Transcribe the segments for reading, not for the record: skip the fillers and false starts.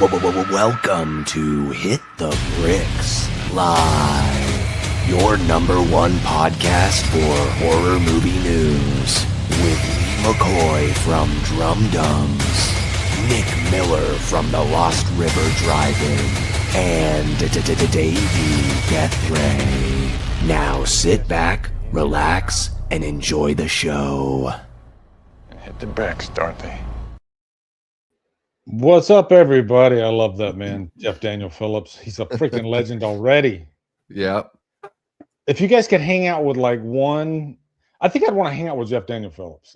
Welcome to Hit the Bricks Live, your #1 podcast for horror movie news, with McCoy from Drumdums, Nick Miller from the Lost River Drive-In, and Davey Deathray. Now sit back, relax, and enjoy the show. Hit the bricks, Dorothy. What's up, everybody? I love that man, Jeff Daniel Phillips. He's a freaking legend already. Yeah. If you guys could hang out with like one, I think I'd want to hang out with Jeff Daniel Phillips.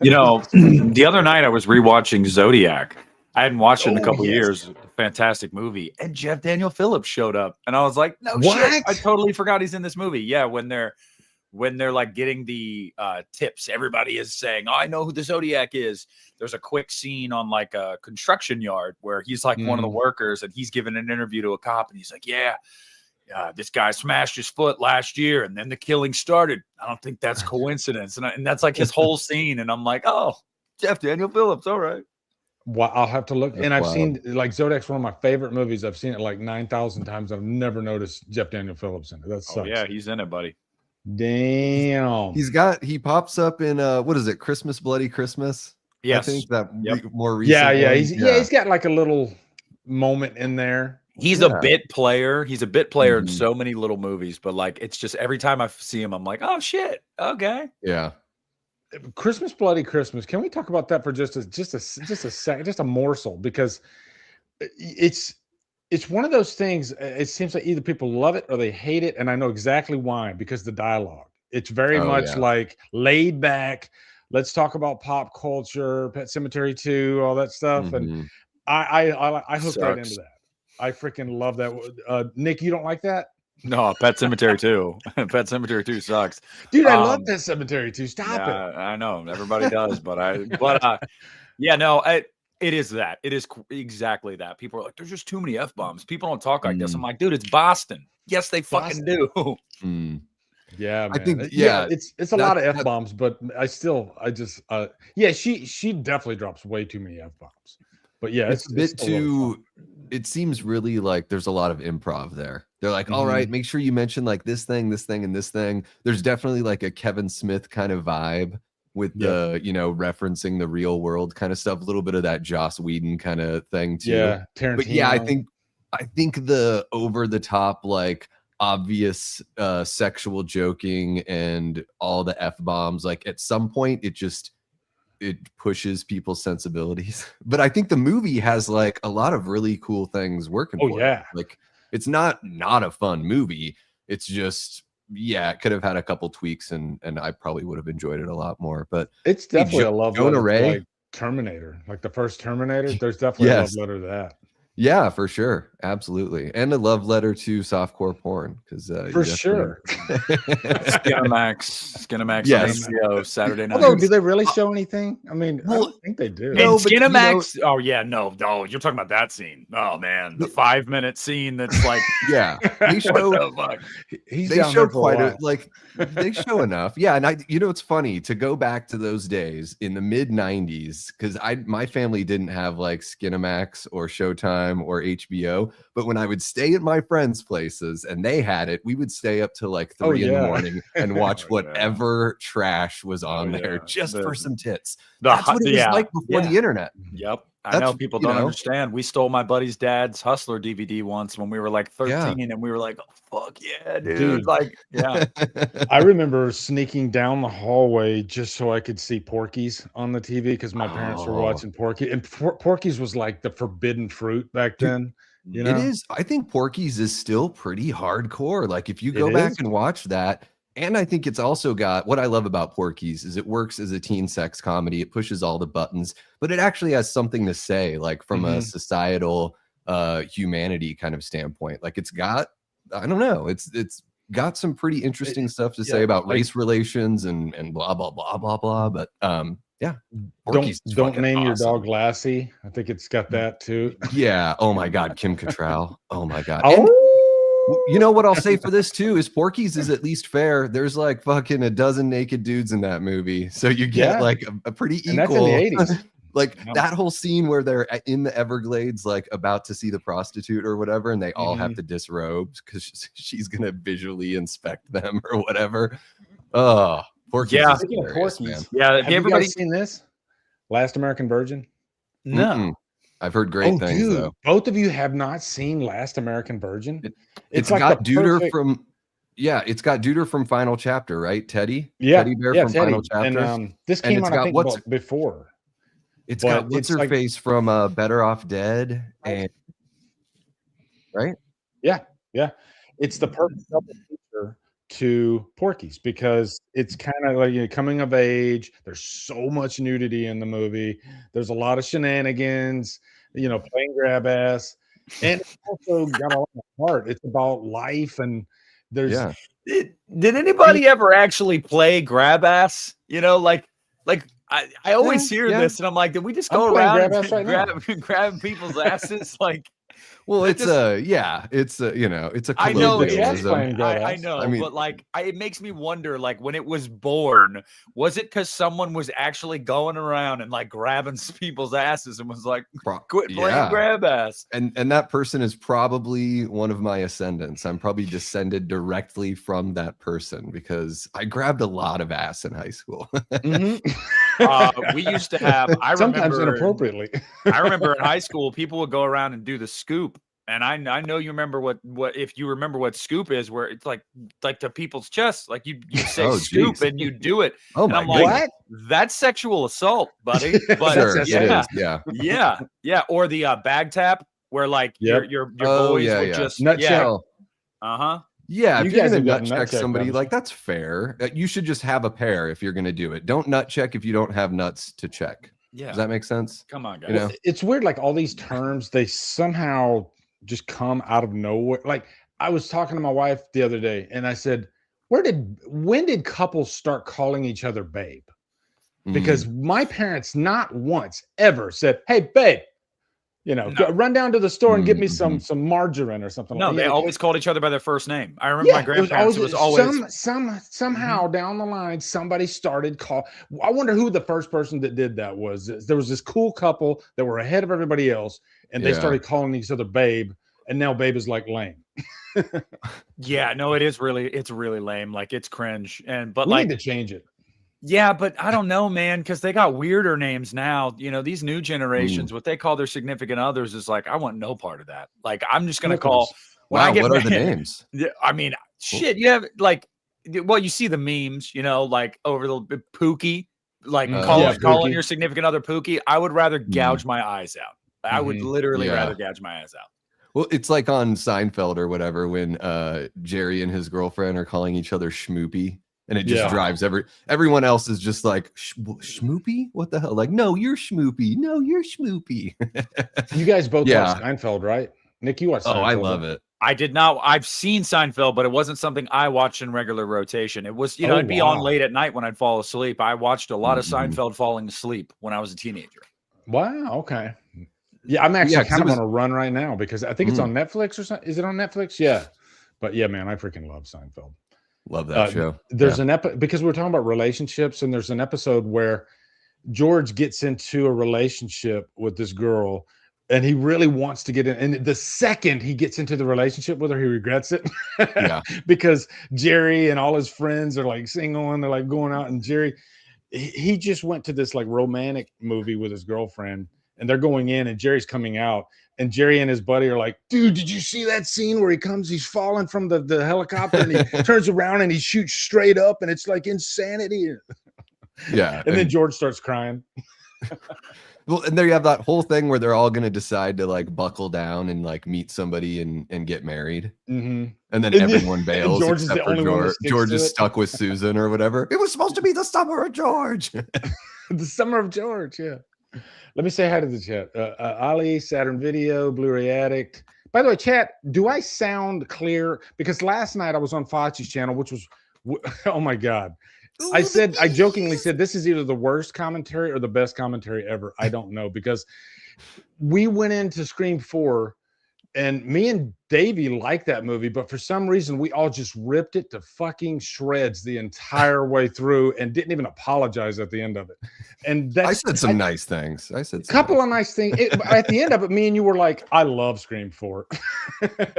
You know, the other night I was rewatching Zodiac. I hadn't watched it in a couple years. Fantastic movie. And Jeff Daniel Phillips showed up. And I was like, no shit. I totally forgot he's in this movie. Yeah, when they're like getting the tips, everybody is saying, oh, I know who the Zodiac is. There's a quick scene on like a construction yard where he's like one of the workers, and he's giving an interview to a cop, and he's like, this guy smashed his foot last year, and then the killing started. I don't think that's coincidence. And that's like his whole scene. And I'm like, oh, Jeff Daniel Phillips. All right. Well, I'll have to look. And I've seen, like, Zodiac's one of my favorite movies. I've seen it like 9,000 times. I've never noticed Jeff Daniel Phillips in it. That sucks. Oh, yeah, he's in it, buddy. Damn. He pops up in what is it? Christmas, Bloody Christmas. Yes. I think that more recent. Yeah. He's got like a little moment in there. He's a bit player. He's a bit player in so many little movies, but like it's just every time I see him, I'm like, oh shit, okay. Yeah. Christmas, Bloody Christmas. Can we talk about that for just a second, just a morsel? Because it's one of those things. It seems like either people love it or they hate it, and I know exactly why. Because the dialogue, it's very much like laid back. Let's talk about pop culture, Pet Sematary 2, all that stuff, and I hooked right into that. I freaking love that. Nick, you don't like that? No, Pet Sematary 2. Pet Sematary 2 sucks. Dude, I love Pet Sematary 2. Stop it. I know. Everybody does, it is that. It is exactly that. People are like, there's just too many F-bombs. People don't talk like this. I'm like, dude, it's Boston. Yes, they fucking do. Yeah, man. I think it's a lot of F-bombs, but she definitely drops way too many F-bombs. But yeah, it's a bit too. It seems really like there's a lot of improv there. They're like, all right, make sure you mention like this thing, and this thing. There's definitely like a Kevin Smith kind of vibe with the, referencing the real world kind of stuff. A little bit of that Joss Whedon kind of thing too. Yeah, Tarantino. But yeah, I think the over the top, like obvious sexual joking and all the F-bombs, like at some point it pushes people's sensibilities. But I think the movie has like a lot of really cool things working for it. Like it's not a fun movie. It's just, it could have had a couple tweaks and I probably would have enjoyed it a lot more. But it's definitely a love letter, like Terminator, like the first Terminator. There's definitely a love letter to that. Yeah, for sure. Absolutely. And a love letter to softcore porn. Because for sure. Skinamax on HBO Saturday night. Although, do they really show anything? I mean, I don't think they do. No, Skinamax. No, you're talking about that scene. Oh man, the 5-minute scene that's like, they show they show enough. Yeah, and it's funny to go back to those days in the mid 90s, because my family didn't have like Skinamax or Showtime or HBO, but when I would stay at my friends' places and they had it, we would stay up till like 3 in the morning and watch whatever trash was on there just for some tits. That's what it was like before the internet. Yep. I know people don't understand. We stole my buddy's dad's Hustler DVD once when we were like 13, and we were like, oh, fuck yeah, dude. Like, yeah. I remember sneaking down the hallway just so I could see Porky's on the TV because my parents were watching Porky. And Porky's was like the forbidden fruit back then. It is. I think Porky's is still pretty hardcore. Like if you go back and watch that, and I think it's also got, what I love about Porky's is it works as a teen sex comedy. It pushes all the buttons, but it actually has something to say, like from a societal humanity kind of standpoint. Like it's got, I don't know, it's got some pretty interesting stuff to say about race relations and blah, blah, blah, blah, blah. But don't name your dog Lassie. I think it's got that too. Yeah. Oh my God. Kim Cattrall. Oh my God. And you know what I'll say for this too is Porky's is at least fair. There's like fucking a dozen naked dudes in that movie, so you get like a pretty equal. And that's in the 80s. Like that whole scene where they're in the Everglades, like about to see the prostitute or whatever, and they all have to disrobe because she's gonna visually inspect them or whatever. Oh, Porky's is hilarious, man. Yeah, have you guys seen this? Last American Virgin? No. I've heard great things though. Both of you have not seen Last American Virgin? It's like got Duder from it's got Duder from Final Chapter, right? Teddy? Yeah. Teddy Bear from Final Chapter. And this came out, I think, before. It's got what's her face from Better Off Dead, and right? Yeah. It's the perfect double feature to Porky's because it's kind of like coming of age. There's so much nudity in the movie. There's a lot of shenanigans, playing grab ass, and it's also got a lot of heart. It's about life, and there's. Yeah. Did anybody ever actually play grab ass? I always hear this, and I'm like, did we just go around and grab people's asses? Well, it's a I know, I know, I mean, but it makes me wonder, when it was born, was it because someone was actually going around and grabbing people's asses and was like, quit playing grab ass? And that person is probably one of my ascendants. I'm probably descended directly from that person because I grabbed a lot of ass in high school. We used to have, sometimes inappropriately. I remember in high school, people would go around and do the scoop. And I know you remember what if you remember what scoop is, where it's like to people's chest, you say scoop and you do it. Oh and my I'm like, God. That's sexual assault, buddy. But sure, yeah. Or the bag tap, where your boys would just nutshell. Yeah, if you're gonna nut check somebody, that's fair. You should just have a pair if you're gonna do it. Don't nut check if you don't have nuts to check. Yeah, does that make sense? Come on, guys. It's weird. All these terms, they somehow just come out of nowhere. I was talking to my wife the other day, and I said, when did couples start calling each other babe? Because my parents not once ever said, "Hey, babe." Run down to the store and get me some margarine or something. No, they always called each other by their first name. I remember my grandparents was always somehow down the line somebody started call. I wonder who the first person that did that was. There was this cool couple that were ahead of everybody else, and they started calling each other babe, and now babe is lame. Yeah, no, it's really lame. It's cringe, but we need to change it. Yeah, but I don't know, man, because they got weirder names now. These new generations, what they call their significant others is I want no part of that. I'm just going to call. What are the names? Yeah, I mean, shit, you have you see the memes, over the Pookie, calling your significant other Pookie. I would rather gouge my eyes out. I would literally rather gouge my eyes out. Well, it's like on Seinfeld or whatever when Jerry and his girlfriend are calling each other Schmoopy. And it just drives everyone else is just like, Schmoopy? What the hell? No, you're Schmoopy. No, you're Schmoopy. You guys both watch Seinfeld, right? Nick, you watch Seinfeld. Oh, I love it. I did not. I've seen Seinfeld, but it wasn't something I watched in regular rotation. It was, it'd be on late at night when I'd fall asleep. I watched a lot of Seinfeld falling asleep when I was a teenager. Wow. Okay. Yeah, I'm actually kind of on a run right now because I think it's on Netflix or something. Is it on Netflix? Yeah. But yeah, man, I freaking love Seinfeld. Love that show. There's an episode because we're talking about relationships, and there's an episode where George gets into a relationship with this girl, and he really wants to get in. And the second he gets into the relationship with her, he regrets it. Because Jerry and all his friends are single and they're going out, and Jerry, he just went to this romantic movie with his girlfriend, and they're going in, and Jerry's coming out. And Jerry and his buddy are like, dude, did you see that scene where he's falling from the helicopter and he turns around and he shoots straight up and it's insanity. Yeah. And then George starts crying. Well, and there you have that whole thing where they're all going to decide to buckle down and meet somebody and get married. And then everyone bails. George is the only one. George is stuck with Susan or whatever. It was supposed to be the summer of George. The summer of George. Yeah. Let me say hi to the chat. Ali, Saturn Video, Blu-ray Addict. By the way, chat, do I sound clear? Because last night I was on Fauci's channel, which was, oh my God. I jokingly said, this is either the worst commentary or the best commentary ever. I don't know, because we went into Scream 4 And me and Davey liked that movie, but for some reason we all just ripped it to fucking shreds the entire way through and didn't even apologize at the end of it. And I said some nice things. I said a couple of nice things. At the end of it, me and you were like, I love Scream 4.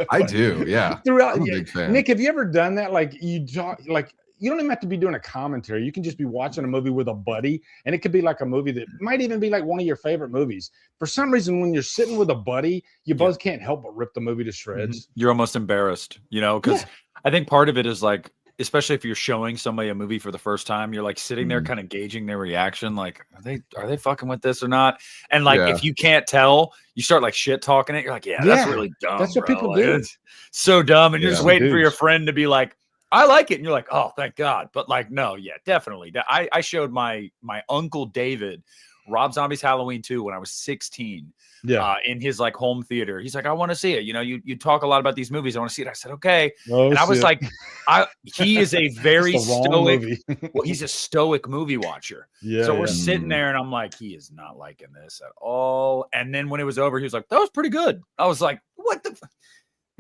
I do, yeah. Throughout, I'm a big fan. Nick, have you ever done that? Like you don't even have to be doing a commentary. You can just be watching a movie with a buddy, and it could be like a movie that might even be like one of your favorite movies. For some reason, when you're sitting with a buddy, you both can't help but rip the movie to shreds. You're almost embarrassed, because I think part of it is like, especially if you're showing somebody a movie for the first time, you're like sitting there kind of gauging their reaction, like, are they fucking with this or not? And like, if you can't tell, you start like shit talking it. You're like, that's really dumb. That's what people like, do. It's so dumb. And you're just waiting for your friend to be like, I like it. And you're like, oh, thank God. But like, no, definitely. I showed my uncle David Rob Zombie's Halloween 2 when I was 16. In his like home theater. He's like, I want to see it. You talk a lot about these movies. I want to see it. I said, okay. And I was like, he is a very stoic. Well, he's a stoic movie watcher. So we're sitting there and I'm like, he is not liking this at all. And then when it was over, he was like, that was pretty good. I was like, what the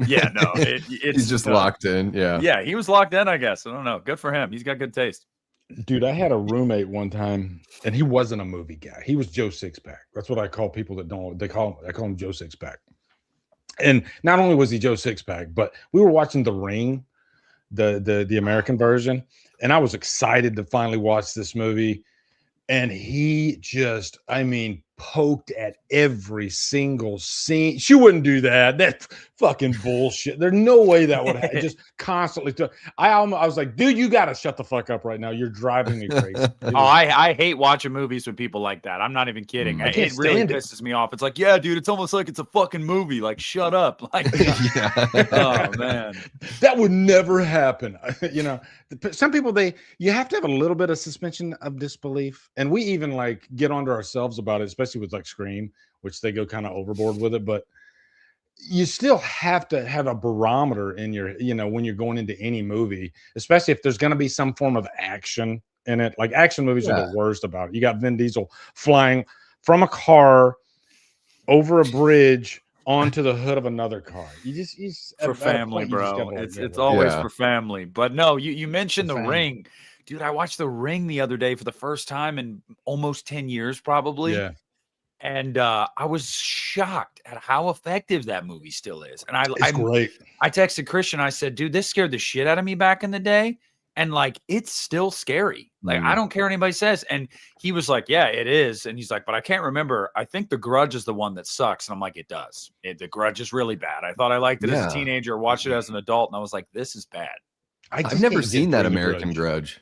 Yeah, no, it's he's just locked in. Yeah, he was locked in, I guess. I don't know. Good for him. He's got good taste. Dude, I had a roommate one time, and he wasn't a movie guy. He was Joe Sixpack. That's what I call people that don't. I call him Joe Sixpack. And not only was he Joe Sixpack, but we were watching The Ring, the American version, and I was excited to finally watch this movie. And he just, poked at every single scene. She wouldn't do that. That's fucking bullshit. There's no way that would happen. Just constantly. I was like, dude, you got to shut the fuck up right now. You're driving me crazy. I hate watching movies with people like that. I'm not even kidding. It really pisses me off. It's like, yeah, dude, it's almost like it's a fucking movie. Like, shut up. Like, oh man, that would never happen. Some people, you have to have a little bit of suspension of disbelief, and we even like get onto ourselves about it, especially with like Scream, which they go kind of overboard with it. But you still have to have a barometer in your, when you're going into any movie, especially if there's going to be some form of action in it. Like action movies are the worst about it. You got Vin Diesel flying from a car over a bridge onto the hood of another car. He's for family, bro. It's always for family. But no, you mentioned The Ring. Dude, I watched The Ring the other day for the first time in almost 10 years, probably. Yeah. And I was shocked at how effective that movie still is. And it's great. I texted Christian. I said, dude, this scared the shit out of me back in the day. And like, it's still scary. Like, I don't care what anybody says. And he was like, yeah, it is. And he's like, but I can't remember. I think The Grudge is the one that sucks. And I'm like, it does. The Grudge is really bad. I thought I liked it as a teenager, watched it as an adult. And I was like, this is bad. I've never seen that American Grudge.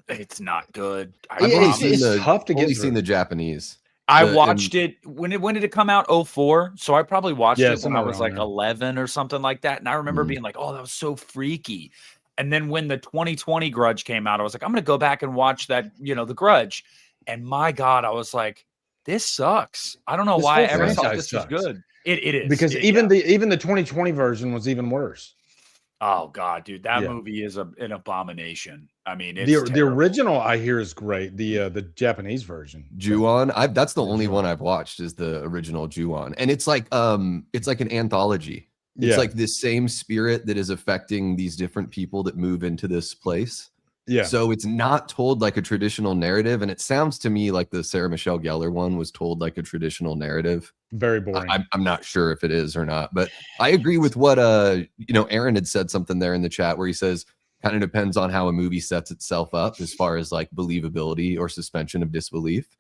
It's not good. It's tough to get. I've seen the Japanese. I watched it when did it come out? 2004. So I probably watched it when I was like 11 or something like that. And I remember being like, oh, that was so freaky. And then when the 2020 Grudge came out, I was like, I'm going to go back and watch that, The Grudge. And my God, I was like, this sucks. I don't know why I ever thought this was good. It is. Because even the 2020 version was even worse. Oh God, dude, that movie is an abomination. I mean, it's the original I hear is great. The Japanese version, Ju-on. That's the only one I've watched is the original Ju-on, and it's like an anthology. It's like this same spirit that is affecting these different people that move into this place. Yeah. So it's not told like a traditional narrative, and it sounds to me like the Sarah Michelle Gellar one was told like a traditional narrative. Very boring. I'm not sure if it is or not, but I agree with what Aaron had said something there in the chat where he says kind of depends on how a movie sets itself up as far as like believability or suspension of disbelief.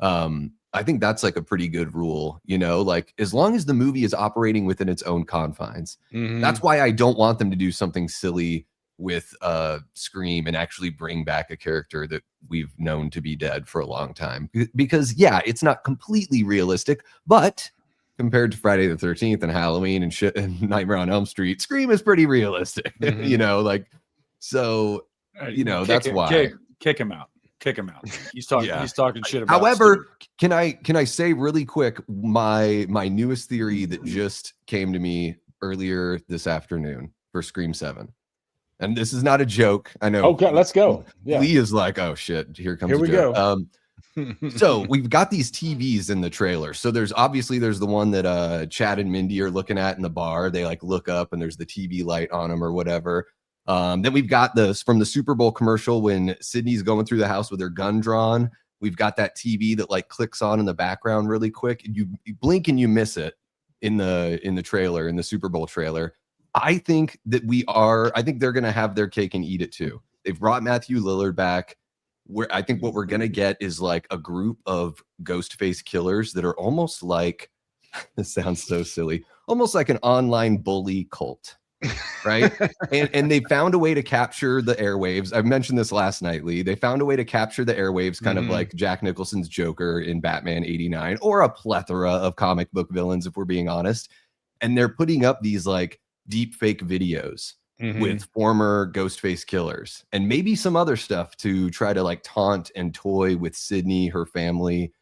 I think that's like a pretty good rule, like as long as the movie is operating within its own confines. That's why I don't want them to do something silly with Scream and actually bring back a character that we've known to be dead for a long time, because it's not completely realistic, but compared to Friday the 13th and Halloween and shit and Nightmare on Elm Street, Scream is pretty realistic. That's why. Kick him out. He's talking shit about However, Can I say really quick my newest theory that just came to me earlier this afternoon for Scream 7? And this is not a joke. I know. Okay, let's go. Yeah. Lee is like, oh shit, here we go. So we've got these TVs in the trailer. So there's the one that Chad and Mindy are looking at in the bar. They like look up and there's the TV light on them or whatever. Then we've got this from the Super Bowl commercial when Sydney's going through the house with her gun drawn. We've got that TV that like clicks on in the background really quick. You blink and you miss it in the trailer, in the Super Bowl trailer. I think they're going to have their cake and eat it too. They've brought Matthew Lillard back. I think what we're going to get is like a group of Ghostface killers that are almost like, this sounds so silly, almost like an online bully cult. Right. and they found a way to capture the airwaves. I mentioned this last night, Lee. They found a way to capture the airwaves, kind of like Jack Nicholson's Joker in Batman 89, or a plethora of comic book villains, if we're being honest. And they're putting up these like deep fake videos with former Ghostface killers and maybe some other stuff to try to like taunt and toy with Sydney, her family,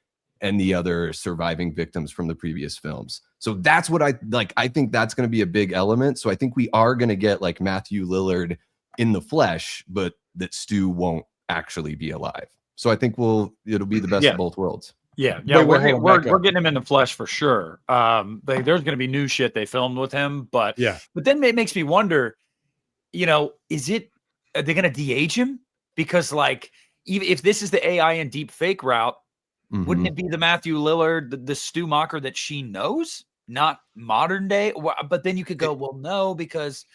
and the other surviving victims from the previous films. So that's what I like. I think that's going to be a big element. So I think we are going to get like Matthew Lillard in the flesh, but that Stu won't actually be alive. So I think it'll be the best of both worlds. Yeah. We're getting him in the flesh for sure. There's going to be new shit they filmed with him, but then it makes me wonder, are they going to de-age him? Because like, even if this is the AI and deep fake route, wouldn't it be the Matthew Lillard, the Stu Macher that she knows, not modern day? But then you could go, well, no, because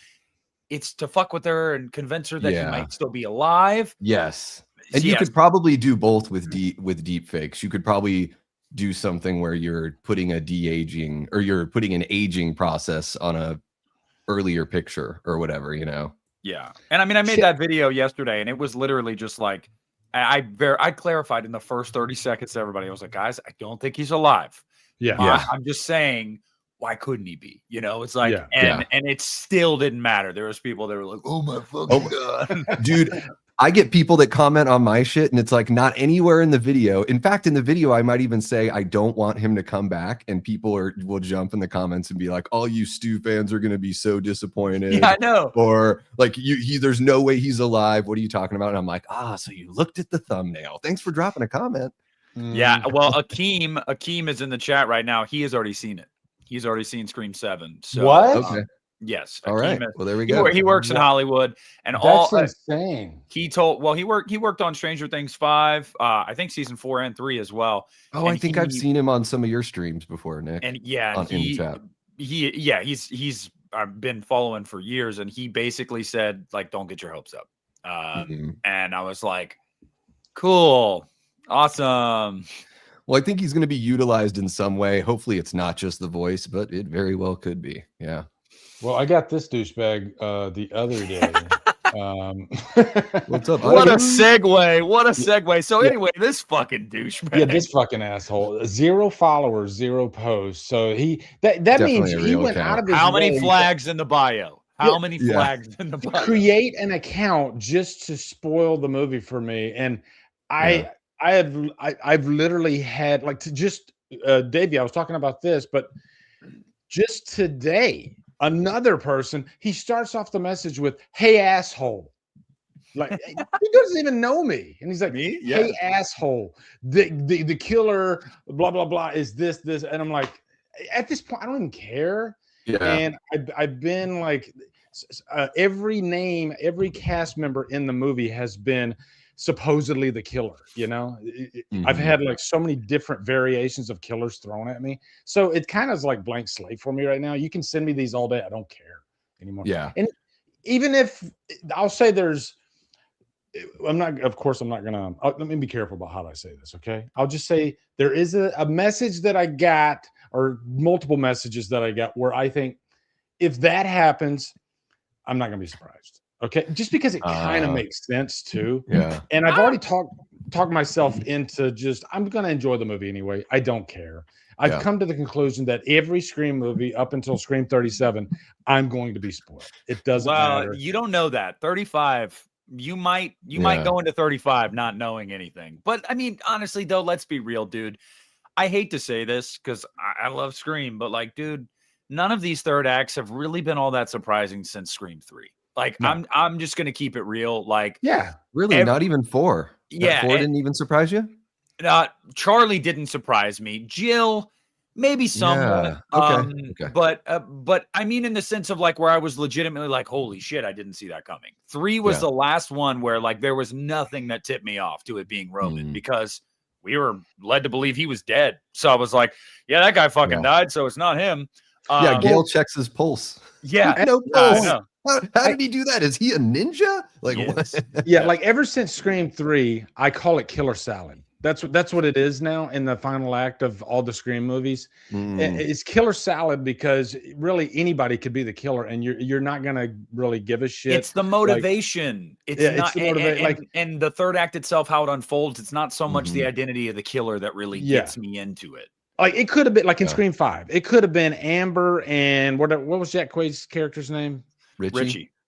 it's to fuck with her and convince her that he might still be alive. Yes. And you could probably do both with deep fakes. You could probably do something where you're putting a de-aging or you're putting an aging process on a earlier picture or whatever, Yeah. And I mean, I made that video yesterday and it was literally just like, I clarified in the first 30 seconds to everybody. I was like, guys, I don't think he's alive. I'm just saying, why couldn't he be? It's like, and it still didn't matter. There was people that were like, oh my fucking God. Dude, I get people that comment on my shit and it's like not anywhere in the video. In fact, in the video, I might even say, I don't want him to come back. And people will jump in the comments and be like, all you Stu fans are going to be so disappointed. Yeah, I know. Or like, there's no way he's alive. What are you talking about? And I'm like, so you looked at the thumbnail. Thanks for dropping a comment. Yeah. Well, Akeem is in the chat right now. He has already seen it. He's already seen Scream 7. So, what? Okay. Yes. All right. Well, there we go. He works in Hollywood, and that's insane. He worked on Stranger Things 5, I think season 4 and 3 as well. Oh, and I think I've seen him on some of your streams before, Nick. And he's I've been following for years, and he basically said like, don't get your hopes up. And I was like, cool, awesome. Well, I think he's going to be utilized in some way. Hopefully, it's not just the voice, but it very well could be. Yeah. Well, I got this douchebag the other day. What's up? What a segue. So anyway, this fucking douchebag. Yeah, this fucking asshole. 0 followers, 0 posts. So that means he went out of his How many flags in the bio? How many flags in the bio? Create an account just to spoil the movie for me. And I've literally had like to just Davey, I was talking about this, but just today, another person, he starts off the message with, hey, asshole. Like, he doesn't even know me. And he's like, me? Hey, asshole. The killer, blah, blah, blah, is this. And I'm like, at this point, I don't even care. Yeah. And I've been like, every name, every cast member in the movie has been supposedly the killer, I've had like so many different variations of killers thrown at me, so it kind of is like blank slate for me right now. You can send me these all day, I don't care anymore. And even if I'll say I'm not gonna let me be careful about how I say this, okay? I'll just say there is a message that I got, or multiple messages that I got, where I think if that happens, I'm not gonna be surprised. Okay, just because it kind of makes sense too. Yeah. And I've already talked myself into I'm gonna enjoy the movie anyway. I don't care. I've come to the conclusion that every Scream movie up until Scream 37, I'm going to be spoiled. It doesn't matter. You don't know that. 35, you might go into 35 not knowing anything. But I mean, honestly though, let's be real, dude. I hate to say this because I love Scream, but like, dude, none of these third acts have really been all that surprising since Scream 3. Like, no. I'm just gonna keep it real. Like, really, not even 4. Yeah, 4 didn't even surprise you. Charlie didn't surprise me. Jill, maybe somewhat. Okay. But I mean, in the sense of like where I was legitimately like, holy shit, I didn't see that coming. 3 was the last one where like there was nothing that tipped me off to it being Roman because we were led to believe he was dead. So I was like, yeah, that guy fucking died, so it's not him. Gale checks his pulse. Yeah, no pulse. How did he do that? Is he a ninja? Like what? Yeah, like ever since Scream 3, I call it killer salad. That's what it is now in the final act of all the Scream movies. It's killer salad because really anybody could be the killer, and you're not gonna really give a shit. It's the motivation. It's not the motivation. And the third act itself, how it unfolds. It's not so much the identity of the killer that really gets me into it. Like it could have been like in Scream 5. It could have been Amber and what was Jack Quaid's character's name?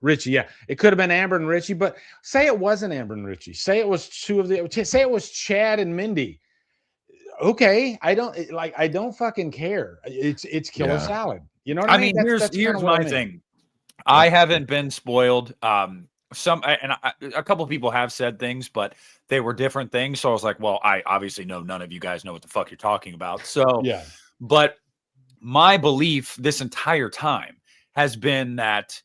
Richie, yeah. It could have been Amber and Richie, but say it wasn't Amber and Richie. Say it was say it was Chad and Mindy. Okay, I don't fucking care. It's killer salad. You know what I mean? Here's my thing. I haven't been spoiled. A couple of people have said things, but they were different things. So I was like, well, I obviously know none of you guys know what the fuck you're talking about. So but my belief this entire time has been that.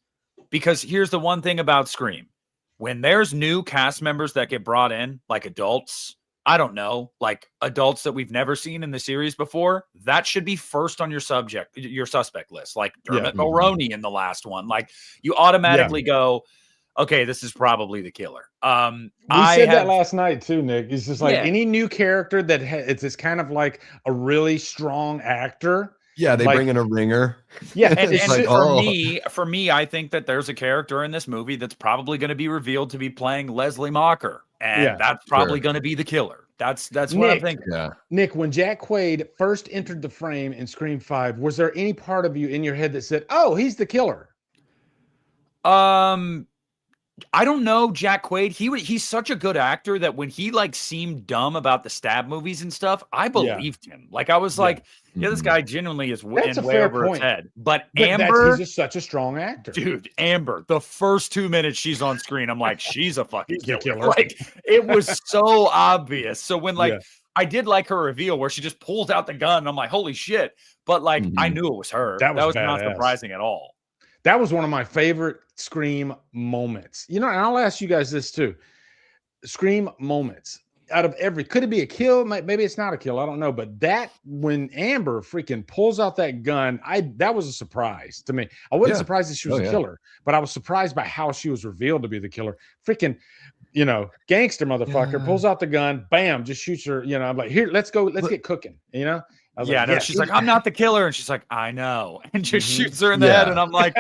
Because here's the one thing about Scream. When there's new cast members that get brought in, like adults, I don't know, like adults that we've never seen in the series before, that should be first on your suspect list. Like Dermot Mulroney in the last one. Like you automatically go, okay, this is probably the killer. We said that last night too, Nick. It's just like any new character that it's kind of like a really strong actor. Yeah, they bring in a ringer. Yeah, and like, for me, I think that there's a character in this movie that's probably going to be revealed to be playing Leslie Mocker, and that's probably going to be the killer. That's what I think. Yeah. Nick, when Jack Quaid first entered the frame in Scream 5, was there any part of you in your head that said, "Oh, he's the killer"? I don't know, Jack Quaid. He's such a good actor that when he like seemed dumb about the stab movies and stuff, I believed him. Like I was like, this guy genuinely is way over his head. But Amber, he's just such a strong actor, dude. Amber, the first 2 minutes she's on screen, I'm like, she's a fucking killer. Like it was so obvious. So when I did like her reveal where she just pulls out the gun, and I'm like, holy shit! But like I knew it was her. That was not surprising at all. That was one of my favorite Scream moments. You know, and I'll ask you guys this too. Scream moments out of could it be a kill? Maybe it's not a kill. I don't know. But that when Amber freaking pulls out that gun, that was a surprise to me. I wasn't surprised that she was a killer, but I was surprised by how she was revealed to be the killer. Freaking, gangster motherfucker pulls out the gun, bam, just shoots her. I'm like, here, let's go, let's get cooking. She's like, I'm not the killer. And she's like, I know. And just shoots her in the head. And I'm like,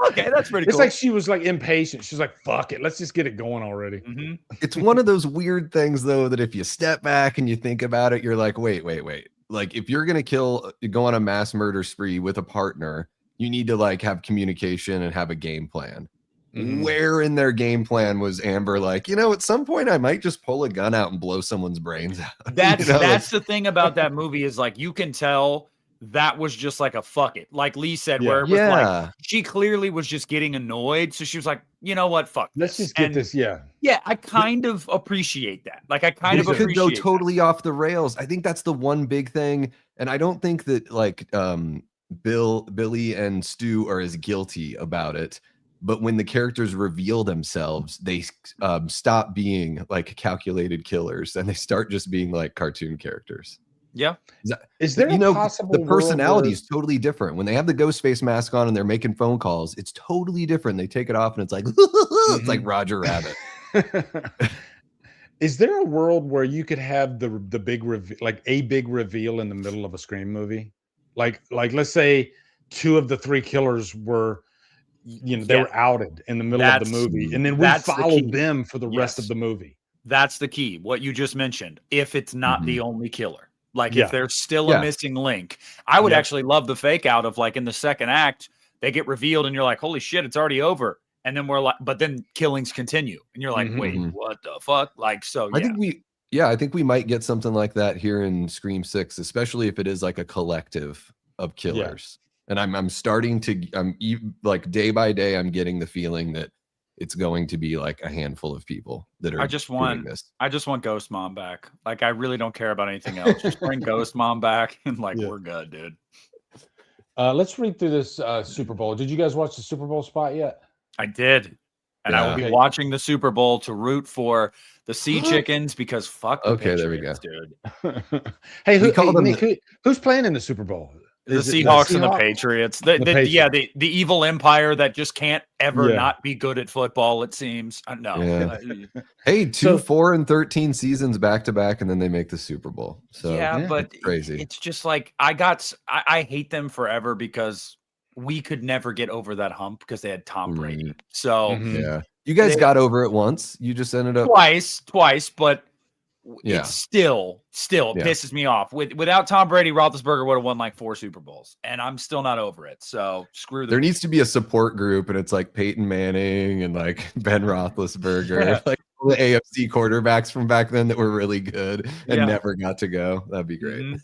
okay, that's pretty cool. It's like she was like impatient. She's like, fuck it. Let's just get it going already. It's one of those weird things, though, that if you step back and you think about it, you're like, wait. Like, if you're going to go on a mass murder spree with a partner, you need to like have communication and have a game plan. Where in their game plan was Amber like, at some point I might just pull a gun out and blow someone's brains out. That's the thing about that movie is like you can tell that was just like a fuck it. Like Lee said, where it was like she clearly was just getting annoyed. So she was like, you know what? Fuck. Let's just get this. Yeah. Yeah, I kind of appreciate that. Like I kind of appreciate could go totally off the rails. I think that's the one big thing. And I don't think that like Billy and Stu are as guilty about it. But when the characters reveal themselves, they stop being like calculated killers and they start just being like cartoon characters. Yeah. Is there a possible the personality is totally different. When they have the ghost face mask on and they're making phone calls, it's totally different. They take it off and it's like, it's like Roger Rabbit. Is there a world where you could have the big like a big reveal in the middle of a Scream movie? Like let's say 2 of the 3 killers were they were outed in the middle of the movie, and then we followed them for the rest of the movie. That's the key. What you just mentioned. If it's not the only killer, like if there's still a missing link, I would actually love the fake out of like in the second act, they get revealed and you're like, holy shit, it's already over. And then we're like, but then killings continue and you're like, wait, what the fuck? Like, so I think we might get something like that here in Scream 6, especially if it is like a collective of killers. And I'm starting to like day by day, I'm getting the feeling that it's going to be like a handful of people that are doing this. I just want Ghost Mom back. Like, I really don't care about anything else. Just bring Ghost Mom back, and like we're good, dude. Let's read through this Super Bowl. Did you guys watch the Super Bowl spot yet? I did. And I will be watching the Super Bowl to root for the Sea Chickens because fuck the Patriots, dude. Hey, who's playing in the Super Bowl? The Seahawks and the Patriots. The evil empire that just can't ever not be good at football, it seems. No. Yeah. Hey, 4-13 seasons back to back, and then they make the Super Bowl. So but it's crazy. It's just like I hate them forever because we could never get over that hump because they had Tom Brady. So you guys got over it once. You just ended up twice, but it's still pisses me off. Without Tom Brady, Roethlisberger would have won like 4 Super Bowls, and I'm still not over it. So screw them. There needs to be a support group, and it's like Peyton Manning and like Ben Roethlisberger, like all the AFC quarterbacks from back then that were really good and never got to go. That'd be great.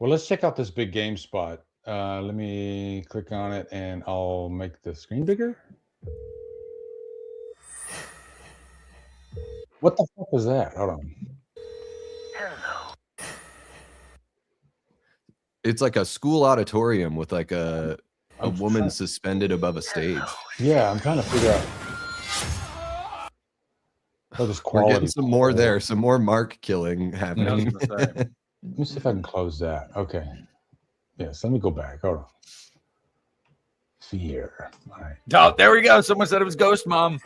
Well, let's check out this big game spot. Let me click on it, and I'll make the screen bigger. What the fuck is that? Hold on. Hello. It's like a school auditorium with like a woman suspended above a stage. Yeah, I'm trying to figure out. Oh, there's quality. We're getting some more there. Some more Mark killing happening. Let me see if I can close that. Okay. Yes, let me go back. Hold on. Fear. All right. Oh, there we go. Someone said it was Ghost Mom.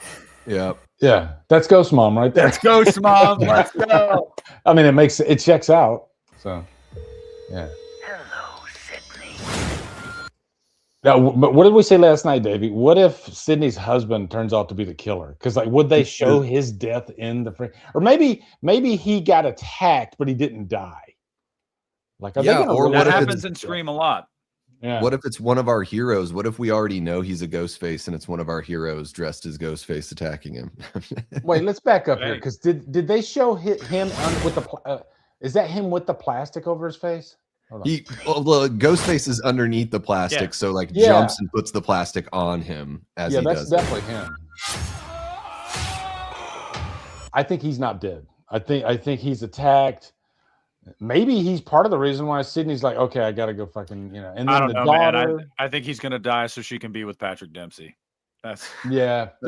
Yeah, that's Ghost Mom right there. That's Ghost Mom. Let's go. I mean, it checks out. So, yeah. Hello, Sydney. Now, but what did we say last night, Davey? What if Sydney's husband turns out to be the killer? Because like, would they show his death in the or maybe he got attacked, but he didn't die? Like, or what happens in Scream a lot. Yeah. What if it's one of our heroes? What if we already know he's a ghost face and it's one of our heroes dressed as ghost face attacking him? Wait, let's back up here because did they show him with the is that him with the plastic over his face? Ghost face is underneath the plastic, so like jumps and puts the plastic on him as he does. Yeah, that's definitely him. I think he's not dead. I think he's attacked. Maybe he's part of the reason why Sydney's like, okay, I gotta go fucking, And then I don't know, man. I think he's gonna die so she can be with Patrick Dempsey. That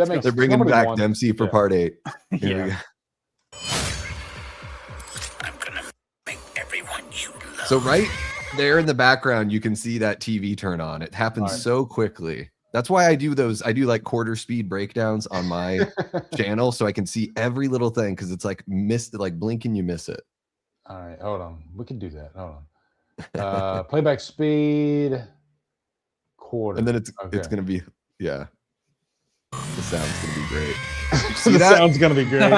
makes. They're bringing back Dempsey for part 8. I'm gonna make everyone you love. So right there in the background, you can see that TV turn on. It happens so quickly. That's why I do like quarter speed breakdowns on my channel, so I can see every little thing because it's like blink and you miss it. All right, hold on. We can do that. Hold on. Playback speed, quarter. And then it's going to be, The sound's going to be great. The sound's going to be great.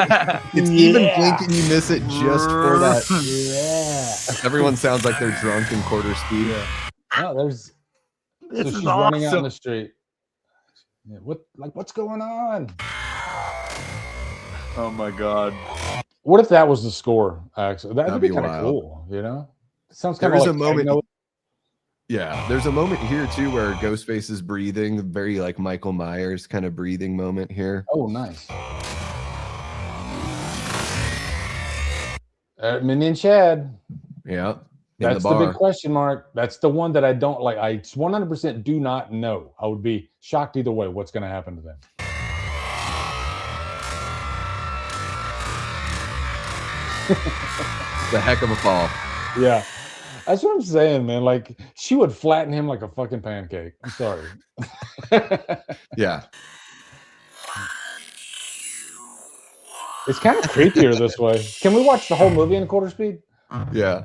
It's even blink and you miss it just for that. Yeah. Everyone sounds like they're drunk in quarter speed. Yeah. Oh, she's running out in the street. Yeah, what's going on? Oh my God. What if that was the score? Actually, that'd be kind of cool. It sounds kind of like a moment. Yeah, there's a moment here too where Ghostface is breathing, very like Michael Myers kind of breathing moment here. Oh, nice. Minion Chad. Yeah, that's the big question mark. That's the one that I don't like. I 100% do not know. I would be shocked either way. What's going to happen to them? The heck of a fall. Yeah, that's what I'm saying, man. Like, she would flatten him like a fucking pancake. I'm sorry. Yeah. It's kind of creepier this way. Can we watch the whole movie in quarter speed? Yeah.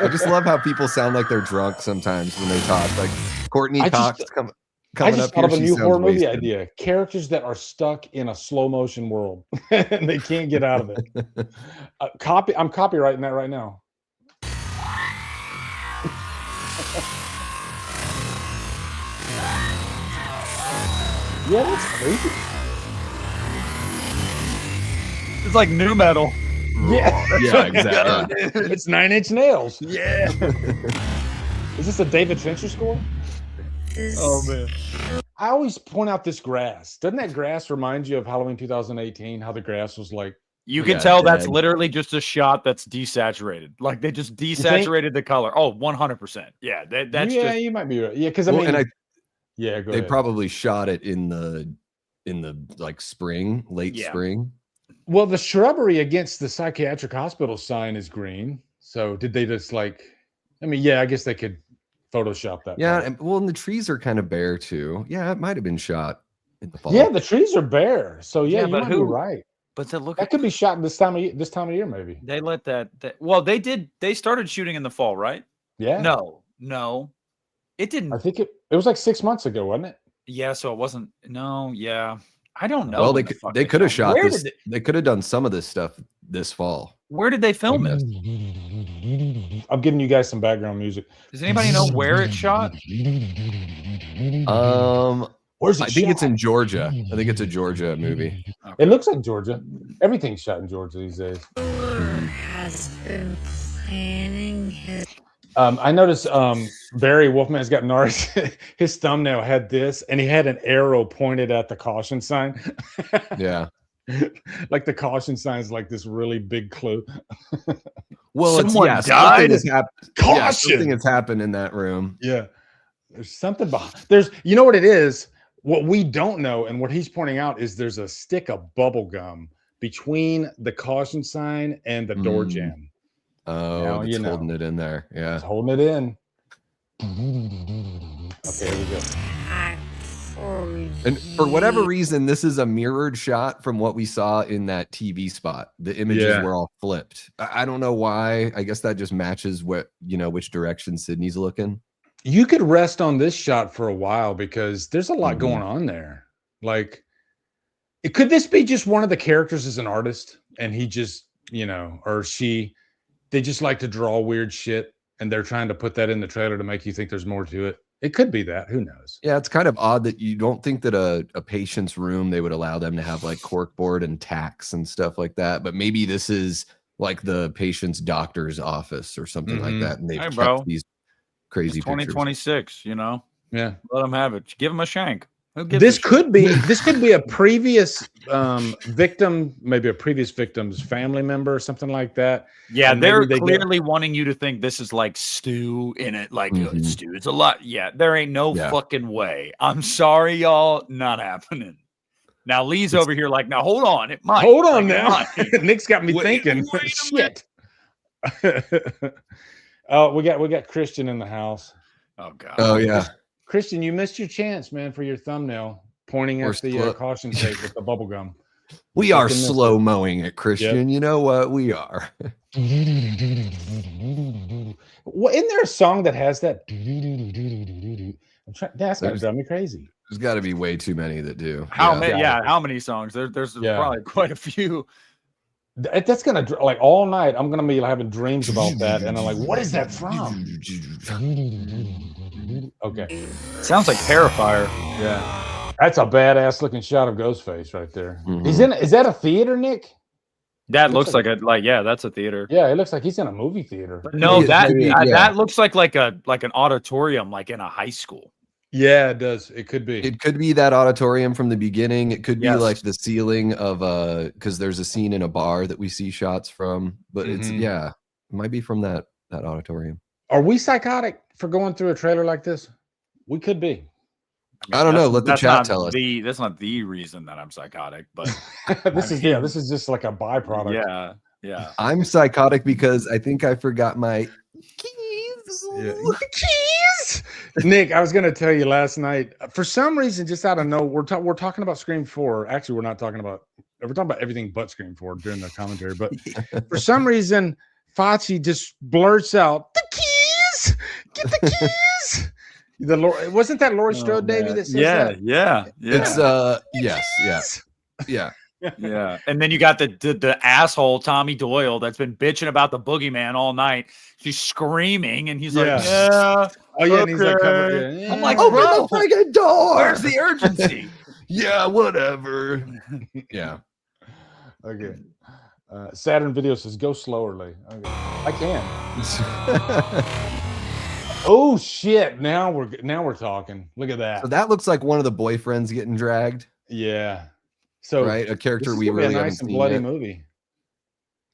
I just love how people sound like they're drunk sometimes when they talk. Like Courtney Cox coming I just up thought here. Of a new horror movie idea. Characters that are stuck in a slow motion world and they can't get out of it. I'm copywriting that right now. Yeah, that's crazy. It's like new metal. Yeah, yeah, exactly. It's 9 Inch Nails. Yeah. Is this a David Fincher score? Oh man. I always point out this grass. Doesn't that grass remind you of Halloween 2018? How the grass was like. You can tell that's literally just a shot that's desaturated. Like they just desaturated the color. Oh, 100%. Yeah, that's just. You might be right. Yeah, because I mean, go they ahead. probably shot it in the like spring, late spring. Well, the shrubbery against the psychiatric hospital sign is green. So did they just like? I mean, yeah, I guess they could Photoshop that. Yeah, and the trees are kind of bare too. Yeah, it might have been shot in the fall. Yeah, the trees are bare. So you might be right. But that could be shot this time of year, maybe. They let that. Well, they did. They started shooting in the fall, right? Yeah. No, it didn't. I think it was like 6 months ago, wasn't it? Yeah. So it wasn't. No. Yeah. I don't know. Well, they could have shot this. They could have done some of this stuff this fall. Where did they film it? I'm giving you guys some background music. Does anybody know where it's shot? Where's it I think it's in Georgia. I think it's a Georgia movie. Okay. It looks like Georgia. Everything's shot in Georgia these days. Has been planning his. I noticed Barry Wolfman's got his thumbnail had this, and he had an arrow pointed at the caution sign. Yeah. Like the caution sign is like this really big clue. Well, someone died. Caution. Yeah, something has happened in that room. Yeah. There's something behind. You know what it is? What we don't know, and what he's pointing out, is there's a stick of bubble gum between the caution sign and the door jamb. Oh, it's holding it in there. Yeah. It's holding it in. Okay, here we go. And for whatever reason, this is a mirrored shot from what we saw in that TV spot. The images were all flipped. I don't know why. I guess that just matches which direction Sydney's looking. You could rest on this shot for a while because there's a lot going on there. Like, could this be just one of the characters as an artist, and he just, or she, they just like to draw weird shit, and they're trying to put that in the trailer to make you think there's more to it. It could be that. Who knows? Yeah, it's kind of odd that you don't think that a patient's room, they would allow them to have like corkboard and tacks and stuff like that. But maybe this is like the patient's doctor's office or something like that. And they've kept these crazy 2026, Yeah. Let them have it. Give them a shank. This could be a previous victim, maybe a previous victim's family member or something like that. Yeah, they're clearly wanting you to think this is like stew in it, like stew. It's a lot. Yeah, there ain't no fucking way. I'm sorry, y'all, not happening. Now Lee's over here like, now hold on, it might. Hold on now. Nick's got me thinking. Shit. Oh, we got Christian in the house. Oh God. Oh yeah. Christian, you missed your chance, man, for your thumbnail pointing at the caution tape with the bubble gum. We are slow mowing it, Christian. You know what? We are. Well, isn't there a song that has that? That's gonna drive me crazy. There's got to be way too many that do. How many? Yeah, how many songs? There's probably quite a few. That's gonna like all night. I'm gonna be having dreams about that, and I'm like, what is that from? Okay, sounds like Terrifier. Yeah, that's a badass looking shot of Ghostface right there. He's in. Is that a theater, Nick? That looks like that's a theater. Yeah, it looks like he's in a movie theater. But no, that looks like an auditorium, like in a high school. Yeah, it does. It could be. It could be that auditorium from the beginning. It could be like the ceiling of because there's a scene in a bar that we see shots from. But it might be from that auditorium. Are we psychotic for going through a trailer like this? We could be. I don't know. Let the chat tell us. That's not the reason that I'm psychotic, but this is just like a byproduct. Yeah. I'm psychotic because I think I forgot my keys. Keys. Nick, I was going to tell you last night. For some reason, just out of nowhere, we're talking about Scream 4. Actually, we're talking about everything but Scream 4 during the commentary. But for some reason, Fauci just blurts out the keys. Get the keys. Wasn't that Laurie Strode, Davey? That says that? Yeah. It's yeah. Yeah, and then you got the asshole Tommy Doyle that's been bitching about the boogeyman all night. She's screaming, and he's like, "Yeah, oh yeah," and he's like, I'm like, "Open the freaking door! Where's the urgency?" Yeah, whatever. Yeah. Okay. Saturn Video says, "Go slower, Lee." Okay. I can. Oh shit! Now we're talking. Look at that. So that looks like one of the boyfriends getting dragged. Yeah. So right, a character we really really nice and bloody movie.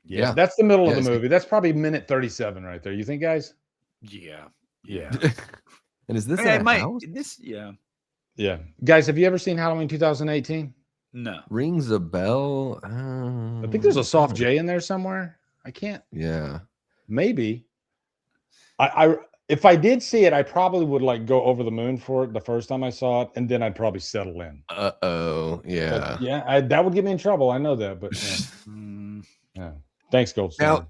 Yeah, that's the middle of the movie. That's probably minute 37 right there. You think, guys? Yeah. And is this in a house? Yeah. Guys, have you ever seen Halloween 2018? No. Rings a bell. I think there's a soft J in there somewhere. I can't. Yeah. Maybe. I if I did see it, I probably would like go over the moon for it the first time I saw it, and then I'd probably settle in. Yeah. But yeah, that would get me in trouble. I know that, but yeah. Thanks, Gold Standard. Now,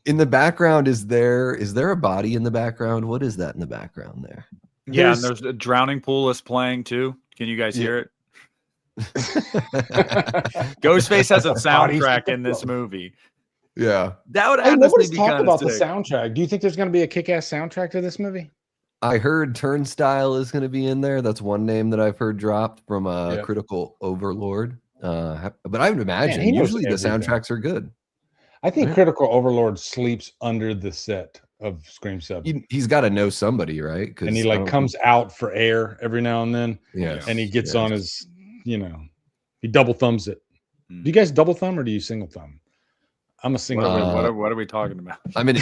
in the background, is there a body in the background? What is that in the background there? Yeah, and there's a drowning pool is playing too. Can you guys hear it? Ghostface has a soundtrack in this movie. Yeah, that would honestly be talked about sick. The soundtrack. Do you think there's going to be a kick-ass soundtrack to this movie? I heard Turnstile is going to be in there. That's one name that I've heard dropped from Critical Overlord. But I would imagine usually the soundtracks are good. I think Critical Overlord sleeps under the set of Scream 7. He's got to know somebody, right? And he like comes out for air every now and then. Yeah, and he gets on his, he double thumbs it. Do you guys double thumb or do you single thumb? I'm a single. What are we talking about? I'm an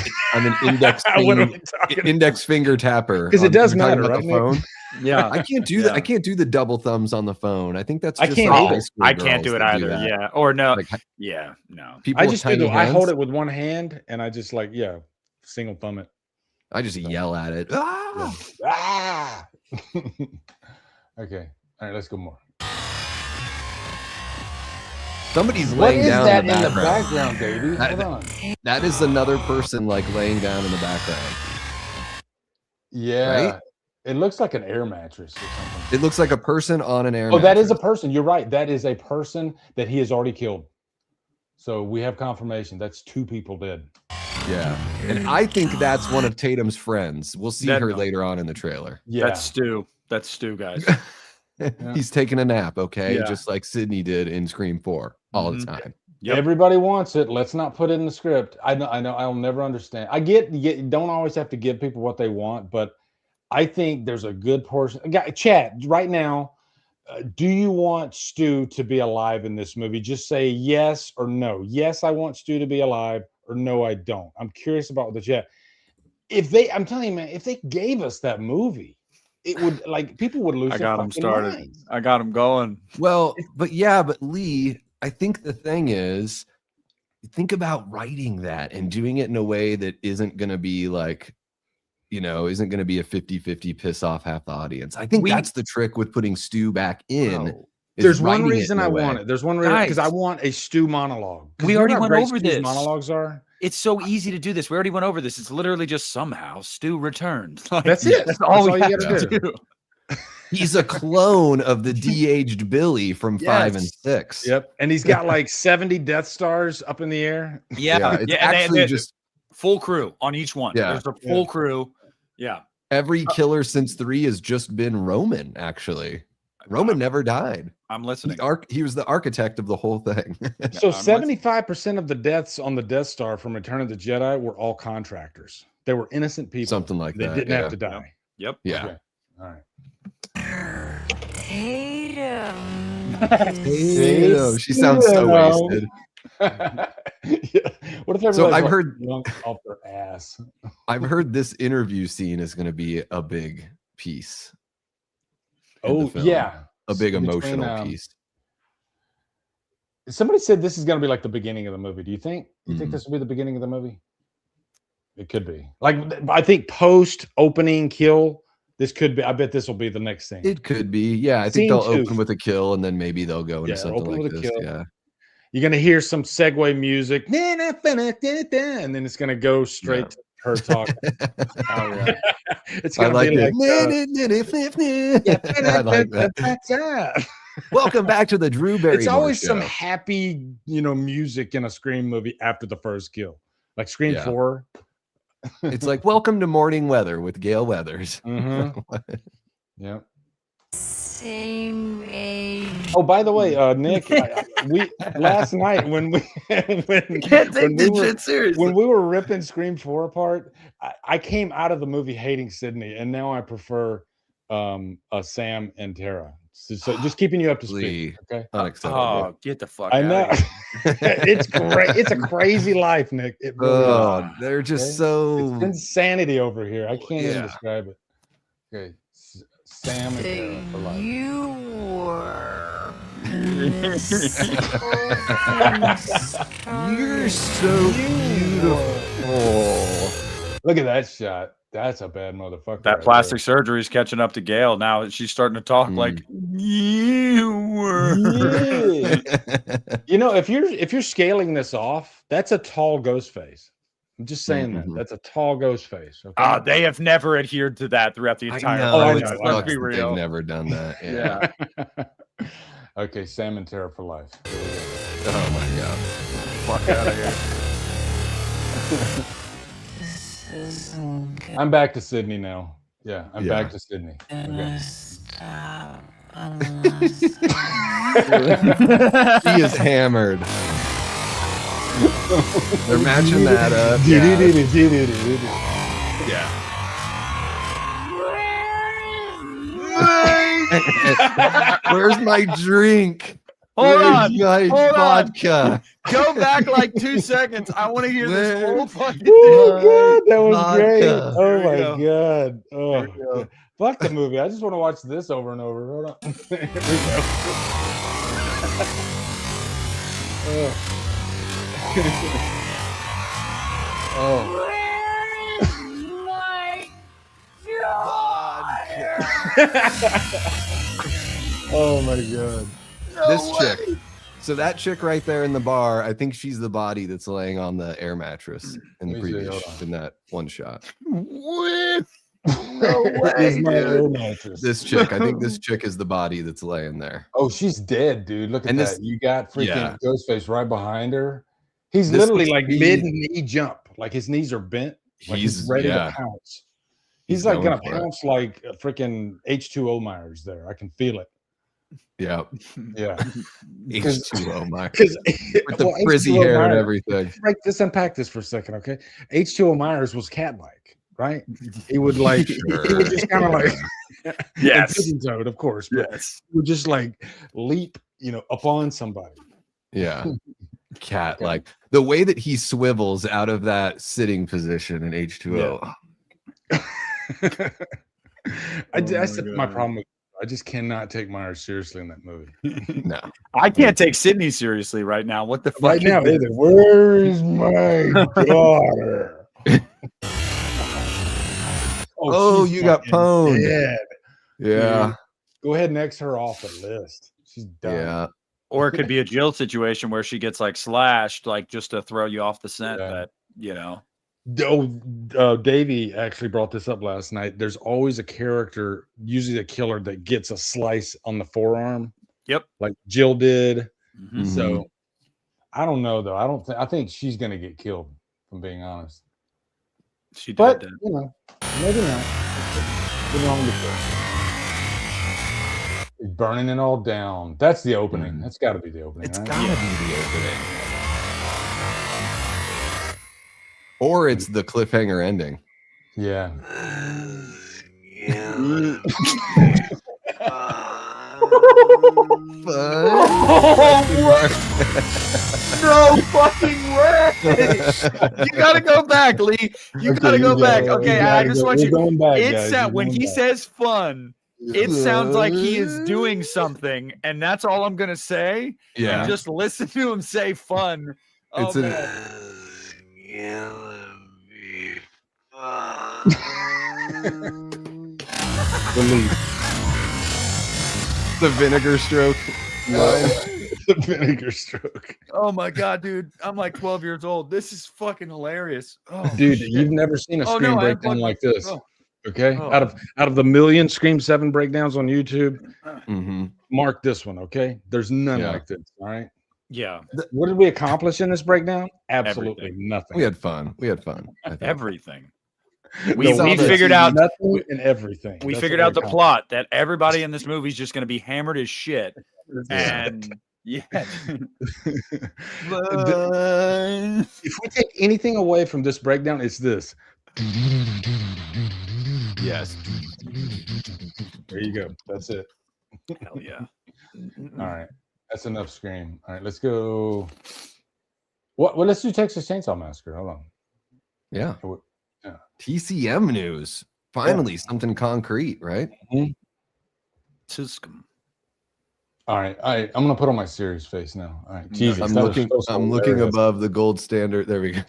index finger tapper because it does matter, right? Phone. Yeah, I can't do that. I can't do the double thumbs on the phone. I think that's just I can't do it either. Yeah, or no. Like, no. I just do. I hold it with one hand and I just single thumb it. I just yell at it. Ah! Okay. All right. Let's go more. Somebody's laying down in the background, baby. Hold on. That is another person like laying down in the background. Yeah. Right? It looks like an air mattress or something. It looks like a person on an air mattress. That is a person. You're right. That is a person that he has already killed. So we have confirmation. That's 2 people dead. Yeah. And I think that's one of Tatum's friends. We'll see her later on in the trailer. Yeah. That's Stu. That's Stu, guys. He's taking a nap, okay? Just like Sydney did in Scream 4 all the time. Yep. Everybody wants it. Let's not put it in the script. I know. I'll never understand. I get don't always have to give people what they want, but I think there's a good portion. Chat right now. Do you want Stu to be alive in this movie? Just say yes or no. Yes, I want Stu to be alive, or no, I don't. I'm curious about the chat. I'm telling you, man, if they gave us that movie, it would people would lose. I got him started. Minds. I got him going. Well, but Lee, I think the thing is, think about writing that and doing it in a way that isn't going to be like, isn't going to be a 50-50 piss off half the audience. I think that's the trick with putting Stu back in. There's one reason I want it. There's one reason because I want a Stu monologue. We already went over this. Monologues are. It's so easy to do this. We already went over this. It's literally just somehow Stu returned. That's it. That's all we got to do. He's a clone of the de-aged Billy from 5 and 6. Yep. And he's got like 70 Death Stars up in the air. Yeah. It's actually just full crew on each one. Yeah. There's a full crew. Yeah. Every killer since 3 has just been Roman, actually. Roman never died. I'm listening. He was the architect of the whole thing. So 75% of the deaths on the Death Star from Return of the Jedi were all contractors. They were innocent people. Something like that. They didn't have to die. Yep. Yeah. Okay. All right. Tatum. She sounds so wasted. What if so I've heard off their ass? I've heard this interview scene is going to be a big piece. Oh yeah, a big emotional piece. Somebody said this is going to be like the beginning of the movie. Do you think? You think this will be the beginning of the movie? It could be. Like I think post opening kill. This could be. I bet this will be the next thing. It could be. Yeah, I think they'll open with a kill, and then maybe they'll go into something like this. Yeah. You're gonna hear some segue music, and then it's gonna go straight to her talk. It's gonna be like I like that. Welcome back to the Drew Barrymore It's always show. some happy, music in a Scream movie after the first kill, like Scream 4. It's like Welcome to Morning Weather with Gail Weathers. Mm-hmm. Yeah. same age. Oh, by the way, Nick, we last night when we Can't take this shit seriously. when we were ripping Scream 4 apart, I came out of the movie hating Sydney, and now I prefer Sam and Tara. So just keeping you up to speed. Okay. Unacceptable. Oh, get the fuck I out know. of here. It's great. It's a crazy life, Nick. It really is. They're just Okay? so It's insanity over here. I can't even Yeah. describe it. Okay. Sam and Tara for life. You were. You're so beautiful. Look at that shot. That's a bad motherfucker. That right plastic surgery is catching up to Gail. Now she's starting to talk like you were. there. Yeah. You know, if you're scaling this off, that's a tall ghost face. I'm just saying that. That's a tall ghost face. Okay? They have never adhered to that throughout the entire know, podcast. it Let's Sucks be that real. They've never done that. Yeah. Okay, Sam and Tara for life. Oh my god. Fuck out of here. I'm back to Sydney now. Yeah, I'm back to Sydney. Okay. Stop. He is hammered. They're matching that up. Yeah. Where's my drink? Hold on. My vodka. Go back like 2 seconds. I want to hear this whole fucking thing. Oh god, that was great. Vodka. Oh Here my we go. god. Oh, God. Fuck the movie. I just want to watch this over and over. Hold on. Here we go. Oh. Oh my god. This chick. So that chick right there in the bar, I think she's the body that's laying on the air mattress in the Let me see, previous hold on. in that one shot. No way. This chick, I think this chick is the body that's laying there. Oh, she's dead, dude. Look at And that. this- You got freaking yeah. Ghostface right behind her. He's This literally must like be- mid-knee jump. Like his knees are bent. Like he's ready to pounce. He's like going gonna for it. pounce like a freaking H2O Myers there. I can feel it. Yeah. Yeah. H2O my Because with the frizzy hair and everything. Let's unpack this for a second, okay? H2O Myers was cat-like, right? He would like he would just kind of like Yes. pigeon-toed, of course, but he would just like leap, upon somebody. Yeah. Cat like the way that he swivels out of that sitting position in H2O. That's my problem with I just cannot take Myers seriously in that movie. No. I can't take Sydney seriously right now. What the fuck? Right now, is either. Where's my daughter? Oh, she's you got fucking pwned. dead. Yeah. Go ahead and X her off the list. She's done. Yeah. Or it could be a Jill situation where she gets like slashed, like just to throw you off the scent. Yeah. That Davey actually brought this up last night. There's always a character, usually the killer, that gets a slice on the forearm. Yep. Like Jill did. Mhm. So I don't know though. I think she's gonna get killed, if I'm being honest. She did. But that. maybe not. What's wrong with that? He's burning it all down. That's the opening. That's got to be the opening. It's right? gotta be the opening. Or it's the cliffhanger ending. Yeah. No fucking way! You gotta go back, Lee. You gotta go back. Okay, I just want you. When he says fun, it sounds like he is doing something, and that's all I'm gonna say. Yeah. And just listen to him say fun. It's Oh, an the vinegar stroke. The vinegar stroke. Oh my god, dude! I'm like 12 years old. This is fucking hilarious. Oh, Dude, shit. you've never seen a Oh, Scream no, I breakdown like this. Oh. Okay. Oh. Out of the million Scream 7 breakdowns on YouTube, Mm-hmm. mark this one, okay? There's none Yeah. like this. All right. Yeah, What did we accomplish in this breakdown? Absolutely Everything. nothing. We had fun. I think. everything. We figured out nothing and everything. We figured out the plot that everybody in this movie is just going to be hammered as shit. And yeah. If we take anything away from this breakdown, it's this. Yes. There you go. That's it. Hell yeah. All right. That's enough Scream. All right, let's go. Well, let's do Texas Chainsaw Massacre. Hold on. Yeah. TCM news. Finally, something concrete, right? Tiscum. All right. I'm going to put on my serious face now. All right. Jesus, I'm looking above the gold standard. There we go.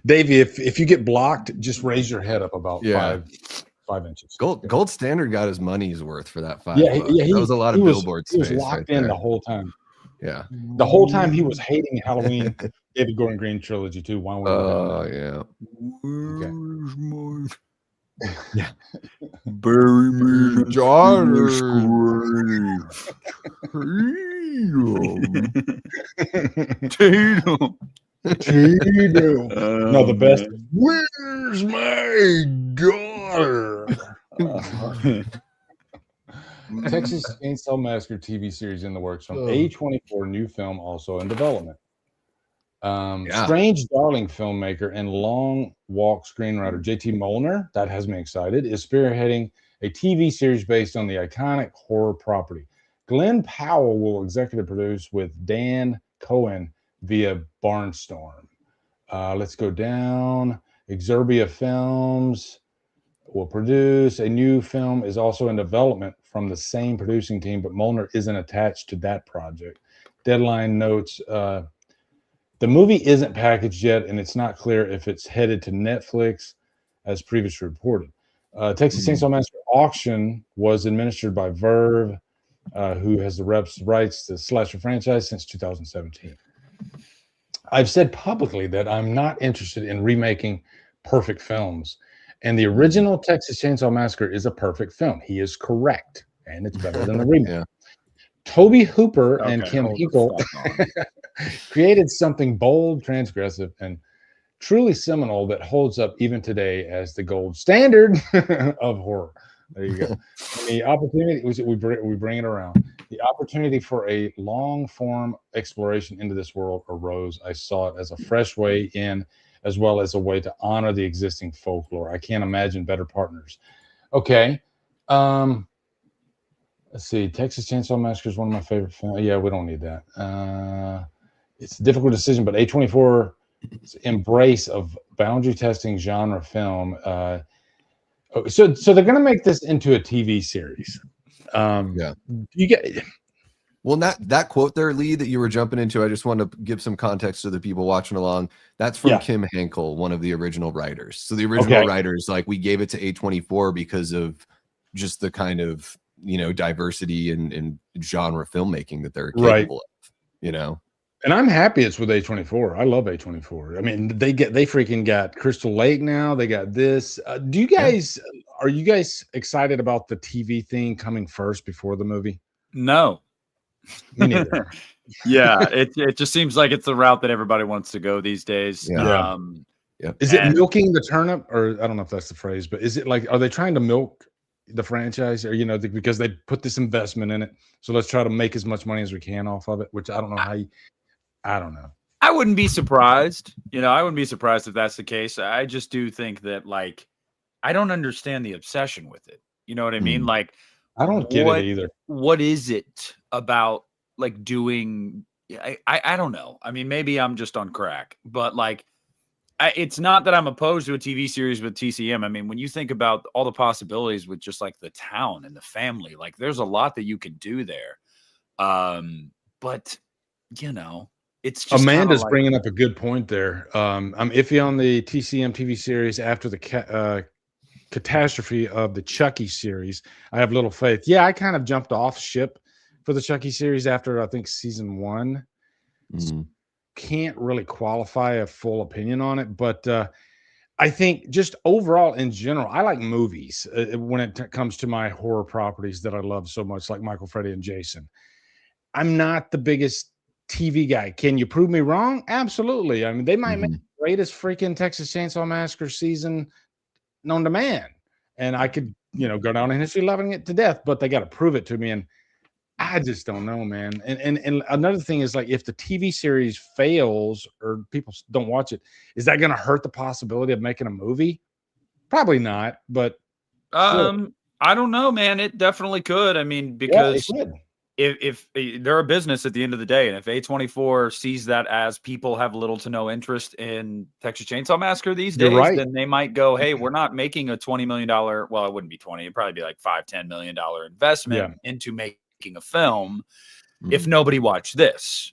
Davey, if you get blocked, just raise your head up about 5 inches. Gold standard got his money's worth for that $5. That was a lot of billboard space. He was locked in the whole time. Yeah, the whole time he was hating Halloween. David Gordon Green trilogy too. Why would yeah. Yeah. Bury me, daughter. Tatum. No, the best. Where's my daughter? Texas Chainsaw Massacre TV series in the works from A24 new film also in development. Strange Darling filmmaker and Long Walk screenwriter JT Molnar, that has me excited, is spearheading a TV series based on the iconic horror property. Glenn Powell will executive produce with Dan Cohen via Barnstorm. Let's go down. Exerbia Films will produce. A new film is also in development from the same producing team, but Molnar isn't attached to that project. Deadline notes, the movie isn't packaged yet, and it's not clear if it's headed to Netflix, as previously reported. Texas Chainsaw Massacre auction was administered by Verve, who has the rights to the slasher franchise since 2017. I've said publicly that I'm not interested in remaking perfect films, and the original Texas Chainsaw Massacre is a perfect film. He is correct, and it's better than the remake. Toby Hooper and Kim Hinkle created something bold, transgressive, and truly seminal that holds up even today as the gold standard of horror. There you go. The opportunity, we bring it around. The opportunity for a long-form exploration into this world arose. I saw it as a fresh way in, as well as a way to honor the existing folklore. I can't imagine better partners. Okay. Let's see. Texas Chainsaw Massacre is one of my favorite films. Yeah, we don't need that. It's a difficult decision, but A24's embrace of boundary testing genre film. So they're going to make this into a TV series. You get. Well, that quote there, Lee, that you were jumping into, I just want to give some context to the people watching along. That's from Kim Hinkle, one of the original writers. So the original writers, like, we gave it to A24 because of just the kind of, diversity and genre filmmaking that they're capable of, And I'm happy it's with A24. I love A24. I mean, they freaking got Crystal Lake now. They got this. Are you guys excited about the TV thing coming first before the movie? No. Me neither. It just seems like it's the route that everybody wants to go these days. Is it milking the turnip, or I don't know if that's the phrase, but is it like, are they trying to milk the franchise, or because they put this investment in it, so let's try to make as much money as we can off of it? Which I don't know how. I don't know. I wouldn't be surprised. I wouldn't be surprised if that's the case. I just do think that, like, I don't understand the obsession with it. You know what I mean? Like, I don't get it either. What is it about, like, doing? I don't know. I mean, maybe I'm just on crack, but, like, it's not that I'm opposed to a TV series with TCM. I mean, when you think about all the possibilities with just, like, the town and the family, like, there's a lot that you can do there. But it's just Amanda's bringing up a good point there. I'm iffy on the TCM TV series after the catastrophe of the Chucky series. I have little faith. Yeah, I kind of jumped off ship for the Chucky series after, I think, season 1. Can't really qualify a full opinion on it, but I think just overall in general, I like movies when it comes to my horror properties that I love so much, like Michael, Freddy, and Jason. I'm not the biggest TV guy. Can you prove me wrong? Absolutely. I mean, they might make a greatest freaking Texas Chainsaw Massacre season known to man. And I could, go down in history loving it to death, but they got to prove it to me. And I just don't know, man. And another thing is, like, if the TV series fails or people don't watch it, is that going to hurt the possibility of making a movie? Probably not, but I don't know, man. It definitely could. I mean, because it could. If they're a business at the end of the day, and if A24 sees that as people have little to no interest in Texas Chainsaw Massacre these days, then they might go, hey, we're not making a $20 million. Well, it wouldn't be 20. It'd probably be like $5-10 million investment into making a film if nobody watched this.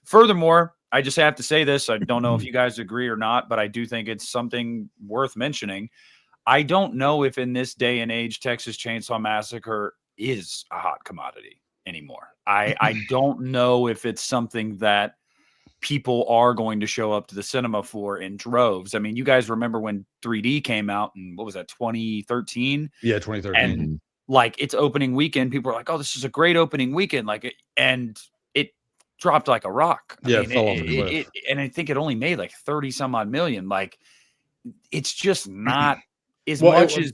Furthermore, I just have to say this. I don't know if you guys agree or not, but I do think it's something worth mentioning. I don't know if in this day and age, Texas Chainsaw Massacre is a hot commodity anymore. I don't know if it's something that people are going to show up to the cinema for in droves. I mean, you guys remember when 3D came out in, what was that, 2013? Yeah, 2013. And like its opening weekend, people were like, oh, this is a great opening weekend. And it dropped like a rock. I mean, it fell off the cliff. And I think it only made like 30 some odd million. Like, it's just not as much as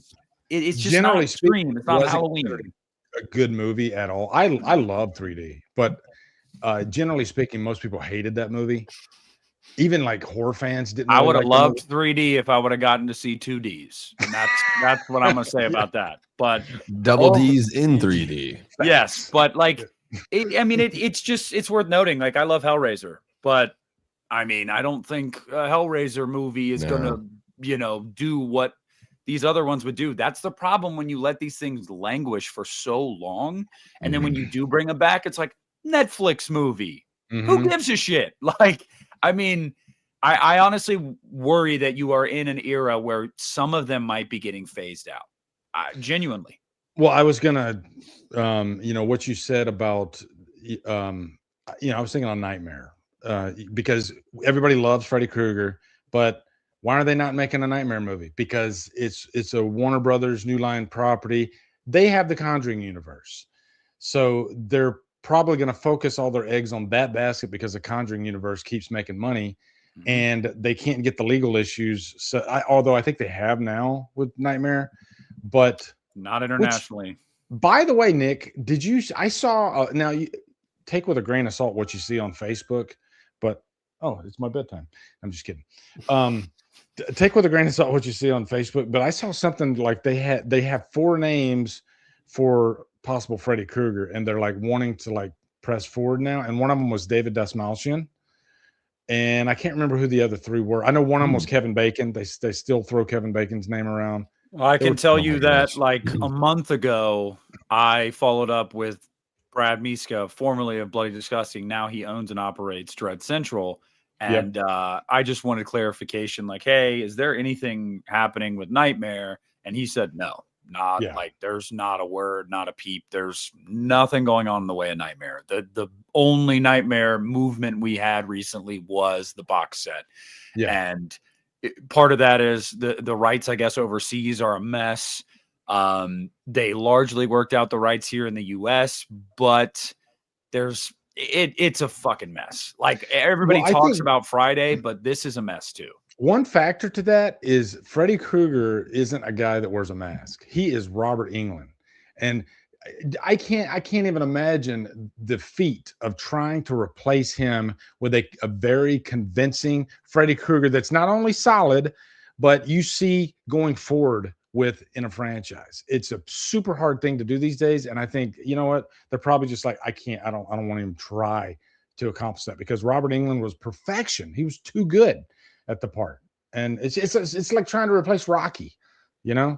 it's just generally not Scream. It's not Halloween. A good movie at all. I love 3D, but generally speaking, most people hated that movie. Even like horror fans didn't. I would have loved 3D if I would have gotten to see 2Ds, and that's what I'm gonna say about that. But double Ds in 3D. Yes, but like, it's worth noting. Like, I love Hellraiser, but I mean, I don't think a Hellraiser movie is gonna, do what these other ones would do. That's the problem when you let these things languish for so long. And then when you do bring them back, it's like Netflix movie. Who gives a shit? Like, I mean, I honestly worry that you are in an era where some of them might be getting phased out. Genuinely. Well, I was gonna, what you said about, I was thinking on Nightmare, because everybody loves Freddy Krueger, but why are they not making a Nightmare movie? Because it's a Warner Brothers New Line property. They have the Conjuring universe. So they're probably going to focus all their eggs on that basket because the Conjuring universe keeps making money and they can't get the legal issues. So although I think they have now with Nightmare, but not internationally. By the way, Nick, I saw, now you take with a grain of salt what you see on Facebook, but it's my bedtime. I'm just kidding. Take with a grain of salt what you see on Facebook, but I saw something like they have 4 names for possible Freddy Krueger, and they're like wanting to like press forward now. And one of them was David Dastmalchian, and I can't remember who the other 3 were. I know one of them was Kevin Bacon. They still throw Kevin Bacon's name around. Well, I can tell you that like a month ago, I followed up with Brad Miska, formerly of Bloody Disgusting. Now he owns and operates Dread Central. And I just wanted clarification, like, hey, is there anything happening with Nightmare? And he said, no, like there's not a word, not a peep. There's nothing going on in the way of Nightmare. The only Nightmare movement we had recently was the box set. Yeah. And part of that is the rights, I guess, overseas are a mess. They largely worked out the rights here in the US, but it's a fucking mess. Like, everybody talks about Friday, but this is a mess too. One factor to that is Freddy Krueger isn't a guy that wears a mask. He is Robert Englund. And I can't even imagine the feat of trying to replace him with a very convincing Freddy Krueger that's not only solid, but you see going forward in a franchise. It's a super hard thing to do these days. And I think, you know what? They're probably just like, I don't want to even try to accomplish that, because Robert Englund was perfection. He was too good at the part. And it's like trying to replace Rocky, Yeah.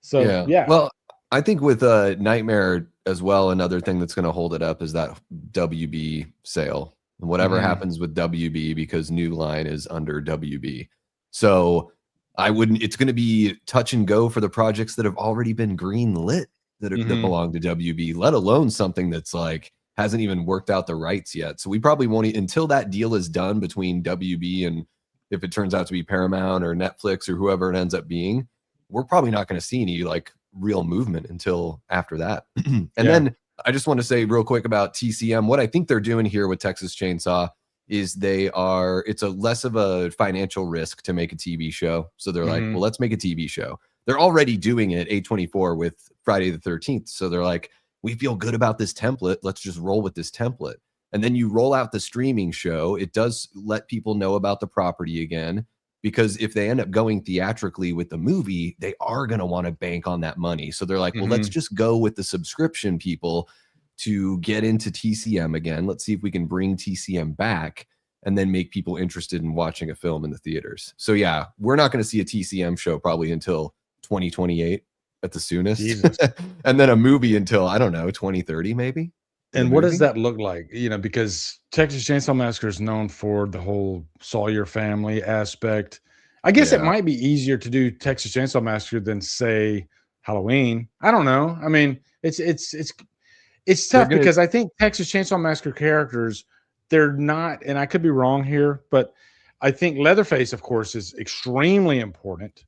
So, yeah. Well, I think with Nightmare as well, another thing that's going to hold it up is that WB sale. Whatever happens with WB, because New Line is under WB. So it's going to be touch and go for the projects that have already been green lit that belong to WB, let alone something that's like hasn't even worked out the rights yet. So we probably won't, until that deal is done between WB and, if it turns out to be Paramount or Netflix or whoever it ends up being, we're probably not going to see any like real movement until after that. And then I just want to say real quick about TCM, what I think they're doing here with Texas Chainsaw is it's a less of a financial risk to make a TV show. So they're like, well, let's make a TV show. They're already doing it, A24, with Friday the 13th. So they're like, we feel good about this template. Let's just roll with this template. And then you roll out the streaming show. It does let people know about the property again, because if they end up going theatrically with the movie, they are going to want to bank on that money. So they're like, well, let's just go with the subscription people to get into TCM again. Let's see if we can bring TCM back and then make people interested in watching a film in the theaters. So yeah, we're not going to see a TCM show probably until 2028 at the soonest. And then a movie until, I don't know, 2030 maybe. And what does that look like? You know, because Texas Chainsaw Massacre is known for the whole Sawyer family aspect. I guess it might be easier to do Texas Chainsaw Massacre than, say, Halloween. I don't know. I mean, it's tough because I think Texas Chainsaw Massacre characters, they're not, and I could be wrong here, but I think Leatherface, of course, is extremely important.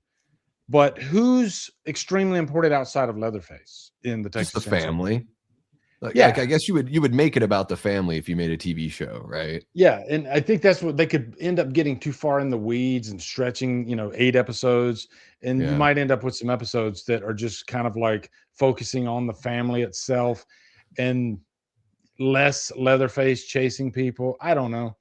But who's extremely important outside of Leatherface in the Texas Chainsaw family? Like, yeah, like I guess you would make it about the family if you made a TV show, right? Yeah, and I think that's what they could end up getting too far in the weeds and stretching, 8 episodes, and you might end up with some episodes that are just kind of like focusing on the family itself and less Leatherface chasing people. I don't know,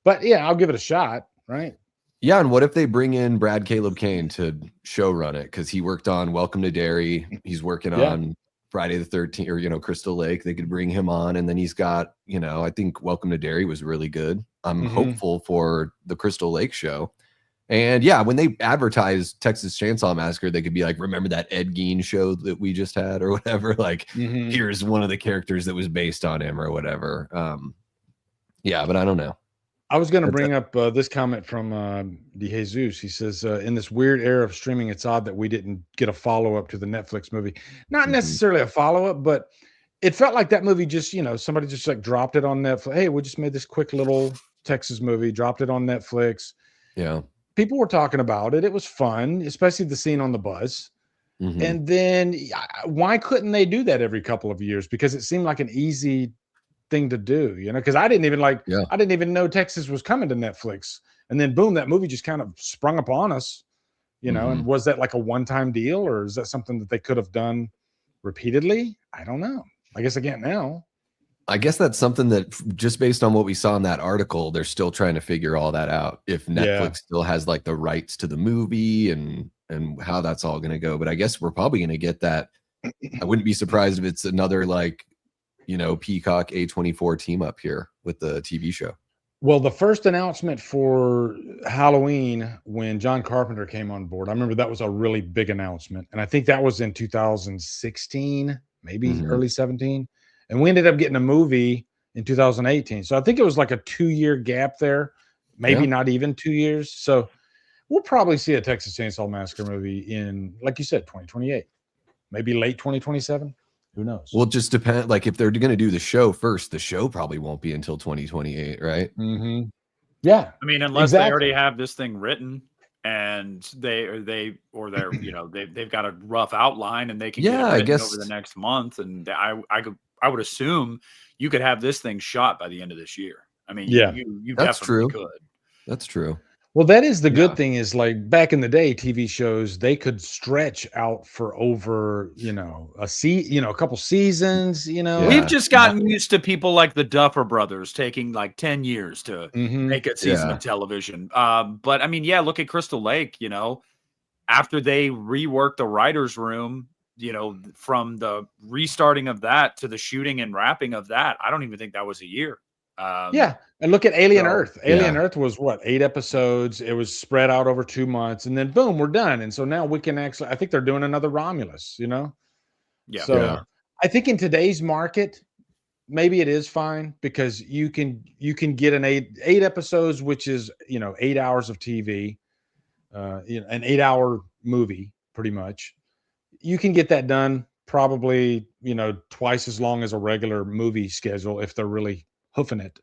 but yeah, I'll give it a shot, right? Yeah, and what if they bring in Brad Caleb Kane to show run it, because he worked on Welcome to Derry, he's working on Friday the 13th, or Crystal Lake. They could bring him on, and then he's got, I think Welcome to Derry was really good. I'm hopeful for the Crystal Lake show. And yeah, when they advertise Texas Chainsaw Massacre, they could be like, remember that Ed Gein show that we just had or whatever? Like, here's one of the characters that was based on him or whatever. Yeah, but I don't know. I was going to bring up this comment from De Jesus. He says, in this weird era of streaming, it's odd that we didn't get a follow-up to the Netflix movie. Not necessarily a follow-up, but it felt like that movie just, somebody just like dropped it on Netflix. Hey, we just made this quick little Texas movie, dropped it on Netflix. Yeah. People were talking about it. It was fun, especially the scene on the bus. And then why couldn't they do that every couple of years? Because it seemed like an easy thing to do, because I didn't even I didn't even know Texas was coming to Netflix, and then boom, that movie just kind of sprung upon us, and was that like a one-time deal, or is that something that they could have done repeatedly? I don't know. I guess I can't now. I guess that's something that, just based on what we saw in that article, they're still trying to figure all that out, if Netflix still has like the rights to the movie and how that's all going to go. But I guess we're probably going to get that. I wouldn't be surprised if it's another Peacock A24 team up here with the TV show. Well, the first announcement for Halloween, when John Carpenter came on board, I remember that was a really big announcement. And I think that was in 2016, maybe early 17. And we ended up getting a movie in 2018. So I think it was like a 2-year gap there, maybe not even 2 years. So we'll probably see a Texas Chainsaw Massacre movie in, like you said, 2028, maybe late 2027. Who knows? Well, it just depend. Like, if they're going to do the show first, the show probably won't be until 2028, right? Yeah. I mean, unless they already have this thing written and they've got a rough outline and they can get it I guess over the next month. And I would assume you could have this thing shot by the end of this year. I mean, you that's definitely true. could. That's true. Well, that is the good thing, is like back in the day, TV shows, they could stretch out for over, a couple seasons, We've just gotten used to people like the Duffer Brothers taking like 10 years to make a season of television. But I mean, look at Crystal Lake, after they reworked the writer's room, from the restarting of that to the shooting and wrapping of that, I don't even think that was a year. And look at Alien Earth. Alien Earth was 8 episodes. It was spread out over 2 months, and then boom, we're done. And so now we can actually, I think they're doing another Romulus, So I think in today's market, maybe it is fine, because you can get an 8 episodes, which is 8 hours of TV, an 8-hour movie, pretty much. You can get that done probably twice as long as a regular movie schedule if they're really hoofing it.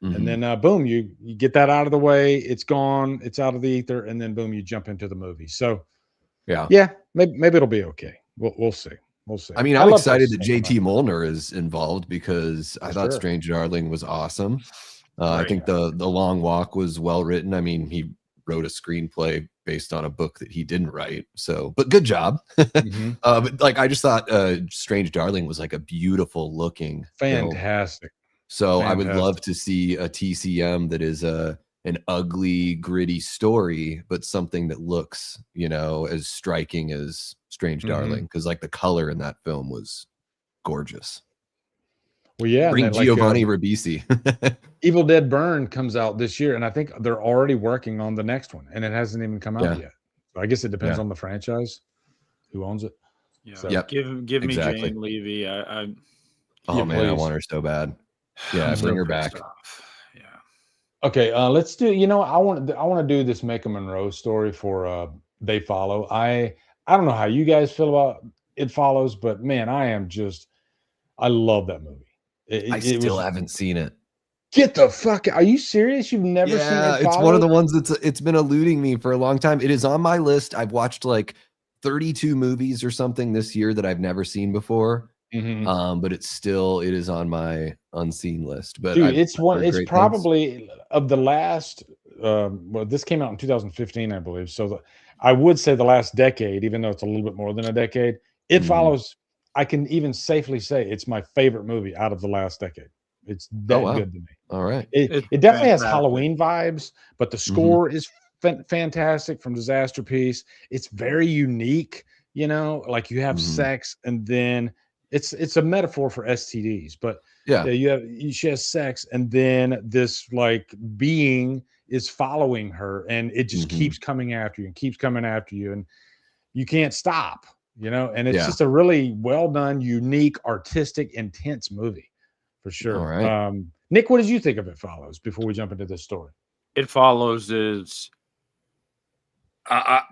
And then boom, you get that out of the way, it's gone, it's out of the ether, and then boom, you jump into the movie. So maybe it'll be okay. We'll see. I mean, I'm excited that JT Molnar is involved, because I thought Strange Darling was awesome. I think the Long Walk was well written. I mean, he wrote a screenplay based on a book that he didn't write. So, but good job. But like, I just thought Strange Darling was like a beautiful looking fantastic film. So I would love to see a TCM that is an ugly, gritty story, but something that looks, you know, as striking as Strange Darling, because like the color in that film was gorgeous. Well, yeah, bring Giovanni Ribisi. Evil Dead Burn comes out this year, and I think they're already working on the next one, and it hasn't even come out yet. So I guess it depends on the franchise, who owns it. Yeah, so, give me Jane Levy. Oh man, I want her so bad. Yeah, bring her back. Yeah. Okay, let's do. You know, I want to do this Make a Monroe story for They Follow. I don't know how you guys feel about It Follows, but man, I love that movie. I still haven't seen it. Get the fuck! Are you serious? You've never seen It Follows? It's one of the ones it's been eluding me for a long time. It is on my list. I've watched like 32 movies or something this year that I've never seen before. But it is on my unseen list. But dude, it's probably of the last. Well, this came out in 2015, I believe. So I would say the last decade, even though it's a little bit more than a decade. It Follows. I can even safely say it's my favorite movie out of the last decade. It's that good to me. All right. It definitely has Halloween vibes, but the score is fantastic from Disaster Piece. It's very unique, you know, like you have sex and then it's a metaphor for STDs, but she has sex and then this like being is following her and it just keeps coming after you and keeps coming after you and you can't stop. You know, and it's just a really well done, unique, artistic, intense movie for sure. All right. Nick, what did you think of It Follows before we jump into this story? It Follows is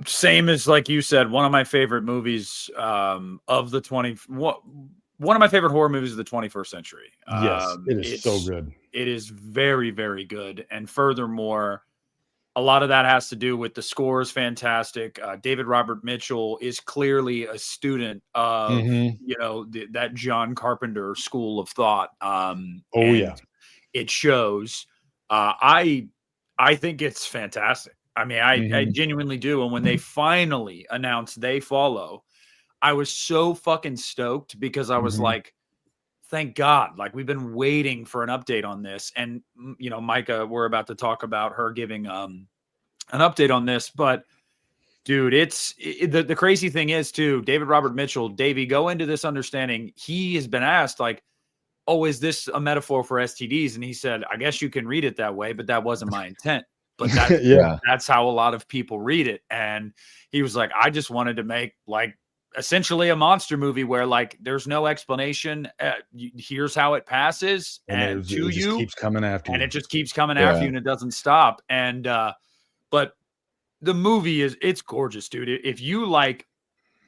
same as like you said, one of my favorite movies of the one of my favorite horror movies of the 21st century. Yes, it is so good. It is very, very good. And furthermore, a lot of that has to do with the score is fantastic. David Robert Mitchell is clearly a student of, you know, that John Carpenter school of thought. It shows. I think it's fantastic. I mean, I genuinely do. And when they finally announced They Follow, I was so fucking stoked because I was like, thank God. Like, we've been waiting for an update on this. And, you know, Micah, we're about to talk about her giving an update on this. But, dude, the crazy thing is, too, David Robert Mitchell, Davey, go into this understanding. He has been asked, like, oh, is this a metaphor for STDs? And he said, I guess you can read it that way, but that wasn't my intent. But that's how a lot of people read it. And he was like, I just wanted to make, like, essentially a monster movie where like there's no explanation. Here's how it passes, and it just keeps coming after you. And it just keeps coming after you, and it doesn't stop. And but the movie it's gorgeous, dude. If you like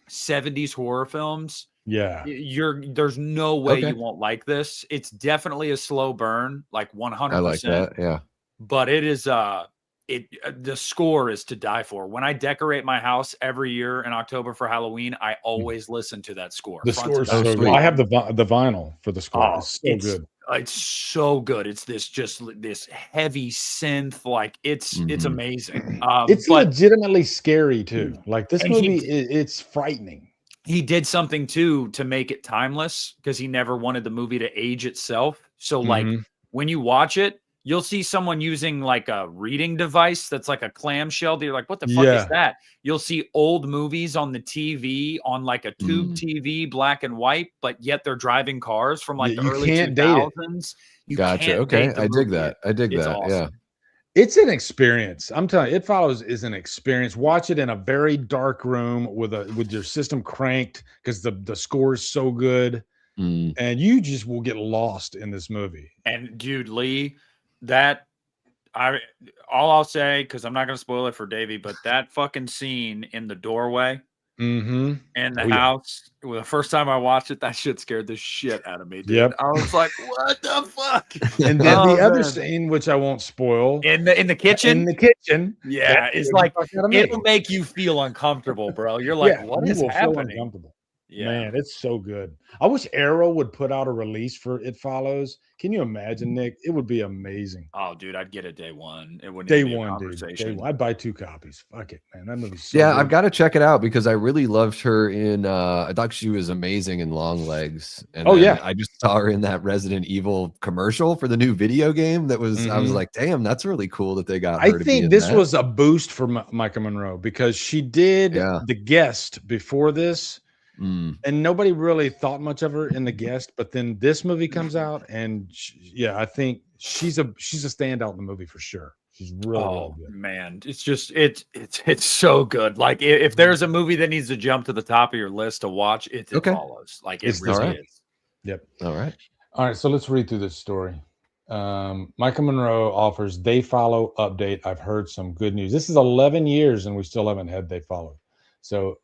70s horror films, there's no way you won't like this. It's definitely a slow burn, like 100%. I like that, but it is the score is to die for. When I decorate my house every year in October for Halloween, I always listen to that score. The score is so good. I have the vinyl for the score. It's so good. It's so good. It's this heavy synth, like it's amazing. It's legitimately scary too. Like this movie, it's frightening. He did something too to make it timeless because he never wanted the movie to age itself. So like when you watch it, you'll see someone using like a reading device that's like a clamshell. You're like, what the fuck is that? You'll see old movies on the TV on like a tube TV, black and white, but yet they're driving cars from like the early 2000s. Gotcha. Okay. I dig that. Awesome. Yeah. It's an experience. I'm telling you, It Follows is an experience. Watch it in a very dark room with your system cranked because the score is so good. And you just will get lost in this movie. And dude, Lee, all I'll say, because I'm not going to spoil it for Davey, but that fucking scene in the doorway in the house, the first time I watched it, that shit scared the shit out of me, dude. I was like, what the fuck? And then the other scene, which I won't spoil, in the kitchen. In the kitchen. Yeah, it's like it'll make you feel uncomfortable, bro. You're like, what is happening? Man, it's so good. I wish Arrow would put out a release for It Follows. Can you imagine, Nick? It would be amazing. Oh, dude, I'd get it day one. It wouldn't Day even be a one, dude. conversation. Day one. I'd buy 2 copies. Fuck it, man. That movie's so Yeah, good. I've got to check it out because I really loved her in I thought she was amazing in Long Legs. And I just saw her in that Resident Evil commercial for the new video game that was I was like, damn, that's really cool that they got her. I think this was a boost for Micah Monroe because she did The Guest before this. And nobody really thought much of her in The Guest, but then this movie comes out, and I think she's a standout in the movie for sure. She's really good. Man, it's just it's so good. Like if there's a movie that needs to jump to the top of your list to watch, It Follows. Like it really is. Yep. All right. So let's read through this story. Micah Monroe offers They Follow update. I've heard some good news. This is 11 years, and we still haven't had They Follow. So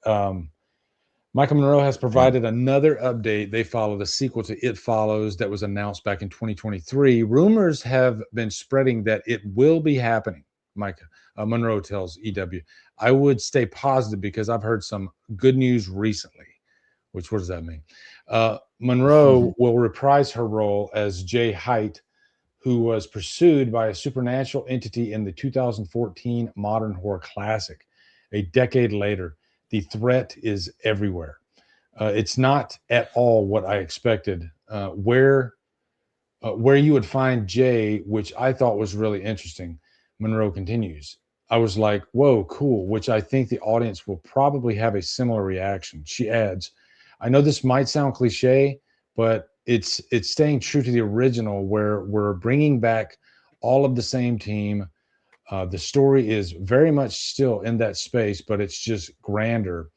Micah Monroe has provided another update. They Follow, the sequel to It Follows that was announced back in 2023. Rumors have been spreading that it will be happening, Micah Monroe tells EW. I would stay positive because I've heard some good news recently. What does that mean? Monroe will reprise her role as Jay Height, who was pursued by a supernatural entity in the 2014 modern horror classic. A decade later, the threat is everywhere. It's not at all what I expected. Where you would find Jay, which I thought was really interesting, Monroe continues. I was like, whoa, cool, which I think the audience will probably have a similar reaction. She adds, I know this might sound cliche, but it's staying true to the original where we're bringing back all of the same team. The story is very much still in that space, but it's just grander.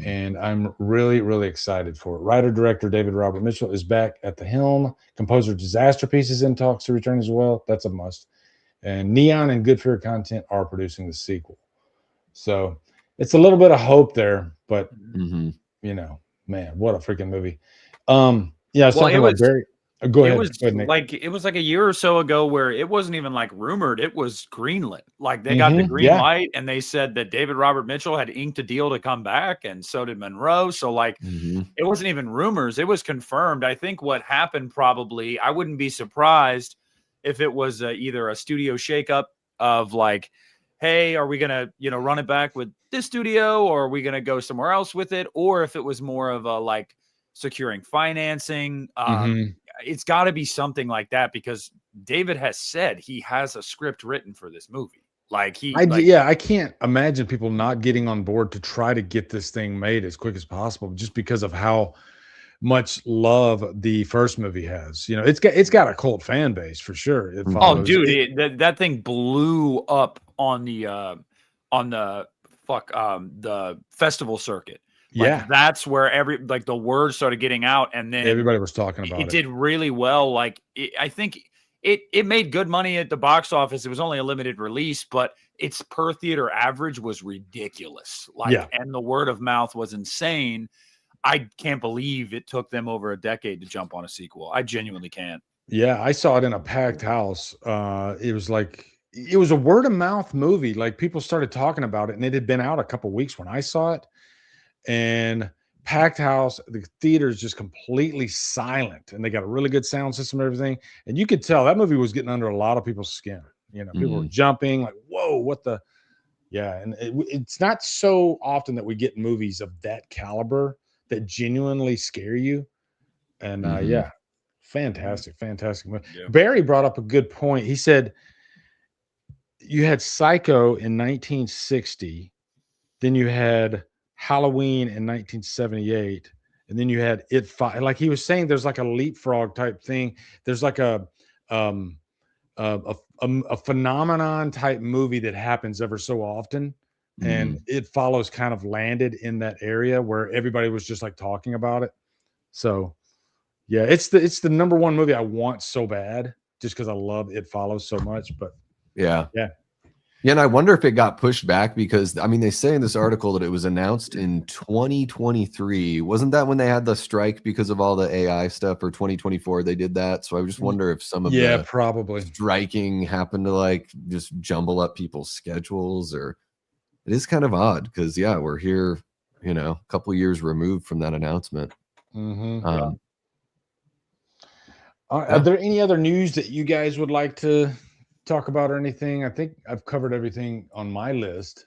And I'm really, really excited for it. Writer-director David Robert Mitchell is back at the helm. Composer Disaster Piece is in talks to return as well. That's a must. And Neon and Good Fear Content are producing the sequel. So it's a little bit of hope there, but, man, what a freaking movie. I was talking about Barry. Go ahead. It was like a year or so ago where it wasn't even like rumored. It was greenlit. Like they got the green light, and they said that David Robert Mitchell had inked a deal to come back, and so did Monroe. So it wasn't even rumors. It was confirmed. I think what happened probably, I wouldn't be surprised if it was either a studio shakeup of like, hey, are we going to, run it back with this studio, or are we going to go somewhere else with it? Or if it was more of a like securing financing. It's got to be something like that because David has said he has a script written for this movie. I can't imagine people not getting on board to try to get this thing made as quick as possible, just because of how much love the first movie has. It's got a cult fan base for sure. That thing blew up on the festival circuit. That's where the word started getting out, and then everybody was talking about it. It did really well. I think it made good money at the box office. It was only a limited release, but its per theater average was ridiculous. And the word of mouth was insane. I can't believe it took them over a decade to jump on a sequel. I genuinely can't. Yeah, I saw it in a packed house. It was a word of mouth movie. Like people started talking about it, and it had been out a couple weeks when I saw it. And packed house, the theater's just completely silent, and they got a really good sound system and everything. And you could tell that movie was getting under a lot of people's skin. People were jumping like, whoa, what the? Yeah. And it's not so often that we get movies of that caliber that genuinely scare you. And fantastic movie. Yeah. Barry brought up a good point. He said, you had Psycho in 1960, then you had Halloween in 1978, and then you had It. Like he was saying, there's like a leapfrog type thing. There's like a phenomenon type movie that happens ever so often, and It Follows kind of landed in that area where everybody was just like talking about it. So yeah, it's the number one movie I want so bad, just because I love It Follows so much. But yeah, and I wonder if it got pushed back because they say in this article that it was announced in 2023. Wasn't that when they had the strike because of all the AI stuff, or 2024 they did that? So I just wonder if some of the probably striking happened to like just jumble up people's schedules, or it is kind of odd because we're here you know, a couple years removed from that announcement. Are there any other news that you guys would like to talk about or anything? I think I've covered everything on my list.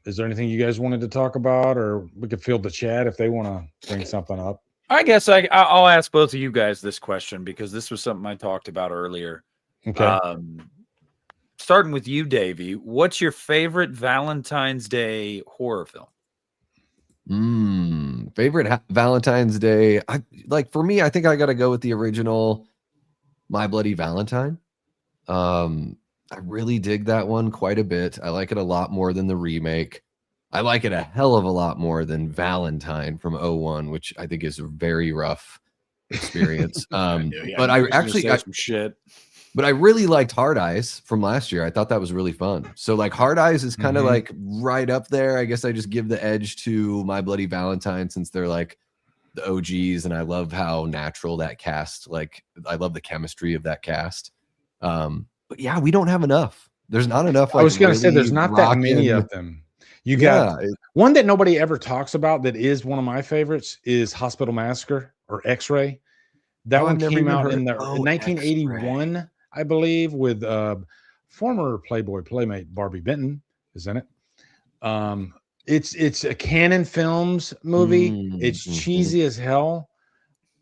Is there anything you guys wanted to talk about, or we could field the chat if they want to bring something up? I guess I'll ask both of you guys this question because this was something I talked about earlier. Okay. Starting with you, Davey, what's your favorite Valentine's Day horror film? Favorite Valentine's Day. For me, I think I got to go with the original My Bloody Valentine. I really dig that one quite a bit. I like it a lot more than the remake. I like it a hell of a lot more than Valentine from 2001, which I think is a very rough experience. But I actually got some shit. But I really liked Hard Eyes from last year. I thought that was really fun. So like Hard Eyes is kind of like right up there. I guess I just give the edge to My Bloody Valentine since they're like the OGs, and I love how natural that cast. Like I love the chemistry of that cast. But yeah, we don't have enough. There's not enough. Like, I was going to say there's not that many of them. You got one that nobody ever talks about that is one of my favorites is Hospital Massacre or X-Ray. That one came out in 1981. X-Ray. I believe, with former Playboy playmate Barbie Benton is in it. It's a Canon Films movie. It's cheesy as hell,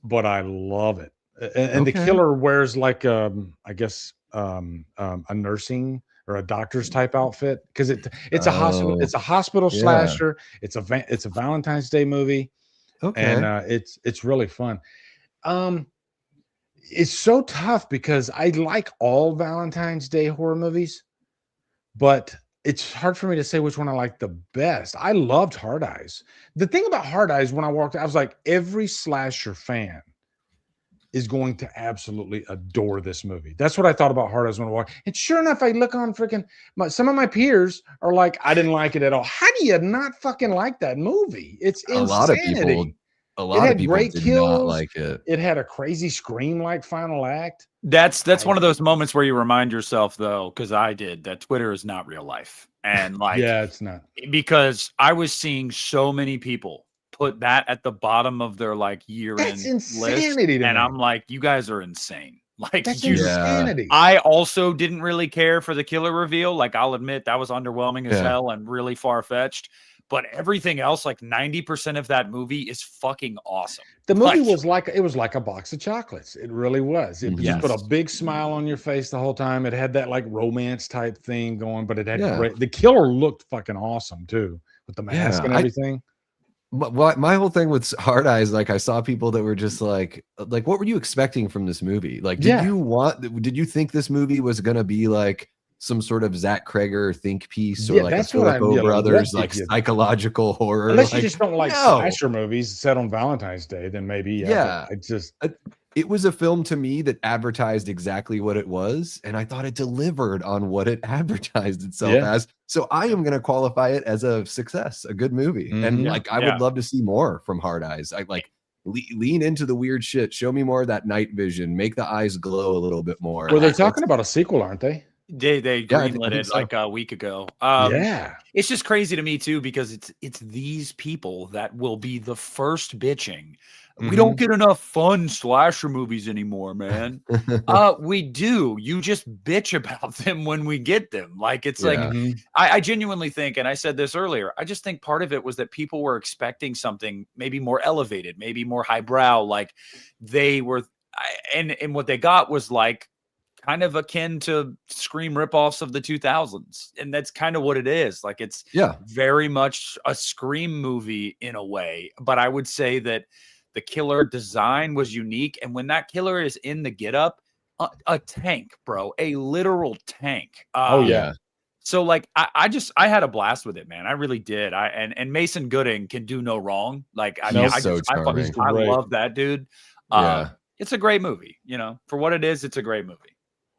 but I love it. And the killer wears like I guess a nursing or a doctor's type outfit because it's a hospital. It's a hospital slasher. It's a Valentine's Day movie. And it's really fun. It's so tough because I like all Valentine's Day horror movies, but it's hard for me to say which one I like the best. I loved Hard Eyes. The thing about Hard Eyes, when I walked out, I was like, every slasher fan is going to absolutely adore this movie. That's what I thought about Hard Eyes when I walked. And sure enough, I look on freaking some of my peers are like, I didn't like it at all. How do you not fucking like that movie? It's insanity. A lot of people did not like it. It had a crazy scream-like final act. That's one of those moments where you remind yourself, though, because I did, that Twitter is not real life. And like, yeah, it's not. Because I was seeing so many people put that at the bottom of their like year-end list, and I'm like, you guys are insane. Like, that's insanity. I also didn't really care for the killer reveal. Like, I'll admit that was underwhelming as hell and really far-fetched. But everything else, like 90% of that movie is fucking awesome. The movie was like a box of chocolates. It really was. It just put a big smile on your face the whole time. It had that like romance type thing going, but it had great. The killer looked fucking awesome too with the mask and everything. My whole thing with Hard Eyes, like I saw people that were just like, what were you expecting from this movie? Like, did you think this movie was gonna be like some sort of Zach Kreger think piece or like a Filippo Brothers like psychological horror? Unless you just don't like slasher movies set on Valentine's Day, then maybe it was a film to me that advertised exactly what it was, and I thought it delivered on what it advertised itself as. So I am going to qualify it as a success, a good movie. And like I would love to see more from Hard Eyes. I like lean into the weird shit. Show me more of that night vision. Make the eyes glow a little bit more. Well, they're talking about a sequel, aren't they? They greenlit it like a week ago. It's just crazy to me too because it's these people that will be the first bitching. We don't get enough fun slasher movies anymore, man. We do. You just bitch about them when we get them. Like it's like I genuinely think, and I said this earlier, I just think part of it was that people were expecting something maybe more elevated, maybe more highbrow. Like they were, and what they got was like kind of akin to Scream ripoffs of the 2000s. And that's kind of what it is. Like it's very much a Scream movie in a way. But I would say that the killer design was unique. And when that killer is in the getup, a tank, bro, a literal tank. So like, I had a blast with it, man. I really did. And Mason Gooding can do no wrong. Like, I love that dude. It's a great movie, you know, for what it is. It's a great movie.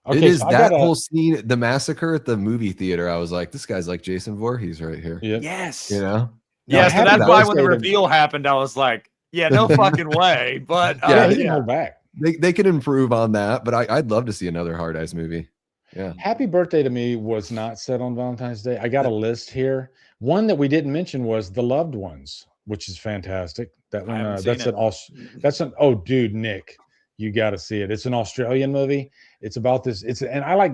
Okay, it is so that whole scene, the massacre at the movie theater. I was like, this guy's like Jason Voorhees right here. Yep. Yes. You know? Yeah, so that's why when the reveal happened, I was like, yeah, no fucking way. But he didn't hold back. They can improve on that, but I'd love to see another Hard Eyes movie. Yeah. Happy Birthday to Me was not set on Valentine's Day. I got a list here. One that we didn't mention was The Loved Ones, which is fantastic. That one, oh, dude, Nick, you got to see it. It's an Australian movie. It's about this. And I like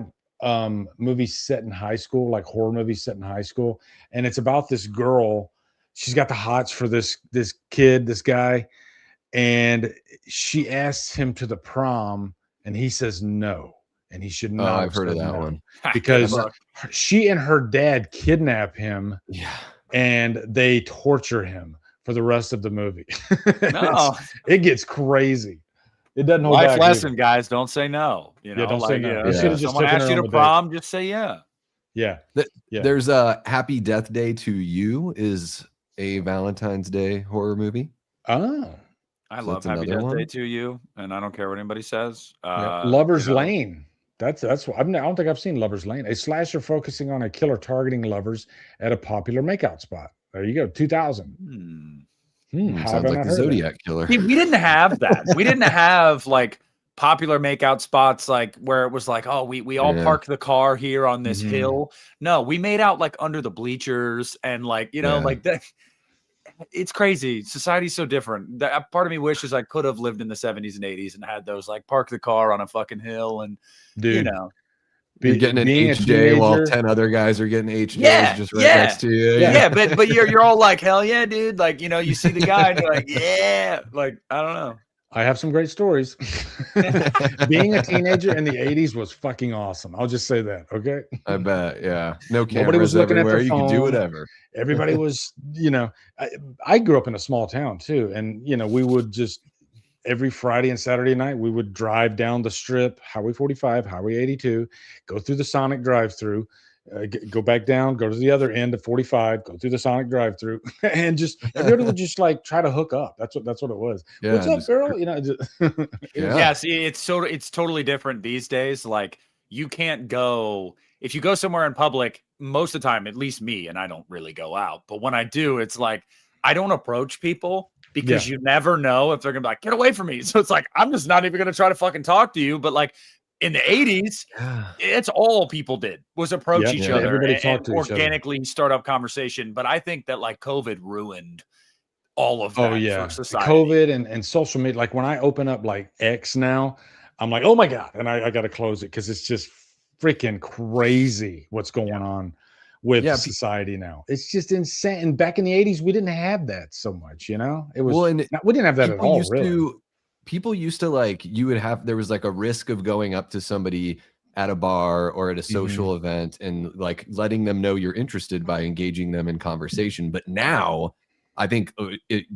movies set in high school, like horror movies set in high school. And it's about this girl. She's got the hots for this guy, and she asks him to the prom, and he says no. And he should not. Oh, I've heard of that one. Because she and her dad kidnap him. Yeah. And they torture him for the rest of the movie. No. It gets crazy. It doesn't hold life back lesson, either. guys. Don't say no. You know, don't say no. Someone asks you to prom, just say yeah. Yeah. There's a Happy Death Day to You is a Valentine's Day horror movie. Oh. I love Happy Death Day to You, and I don't care what anybody says. Lover's Lane. That's what I don't think I've seen Lover's Lane. A slasher focusing on a killer targeting lovers at a popular makeout spot. There you go. 2000. Sounds like the Zodiac Killer. See, we didn't have that. We didn't have like popular makeout spots like where it was like, oh, we all park the car here on this hill. No, we made out like under the bleachers and like, you know, like that. It's crazy. Society's so different. That part of me wishes I could have lived in the 70s and 80s and had those like park the car on a fucking hill and you know. You're getting an HJ while 10 other guys are getting HJs just right next to you. Yeah, but you're all like, hell yeah, dude. Like, you know, you see the guy and you're like, yeah. Like, I don't know. I have some great stories. Being a teenager in the 80s was fucking awesome. I'll just say that. Okay. I bet. Yeah. No cameras Nobody was looking everywhere. at their phone. You could do whatever. Everybody was, you know, I grew up in a small town too. And, you know, we would just every Friday and Saturday night, we would drive down the strip, Highway 45, Highway 82, go through the Sonic drive-through, go back down, go to the other end of 45, go through the Sonic drive-through, and just everybody would just like try to hook up. That's what it was. Yeah, what's up, girl? You know, just, see, it's totally different these days. Like you can't go if you go somewhere in public. Most of the time, at least me, and I don't really go out, but when I do, it's like I don't approach people because you never know if they're gonna be like, get away from me. So it's like I'm just not even gonna try to fucking talk to you. But like in the 80s, it's all people did was approach each other and organically start up conversation. But I think that like COVID ruined all of that for society. COVID and social media. Like when I open up like X now, I'm like, oh my God. And I got to close it because it's just freaking crazy what's going on with society now. It's just insane. And back in the 80s, we didn't have that so much, you know? It was we didn't have that at all, really. People used to like, there was like a risk of going up to somebody at a bar or at a social event and like letting them know you're interested by engaging them in conversation. But now I think in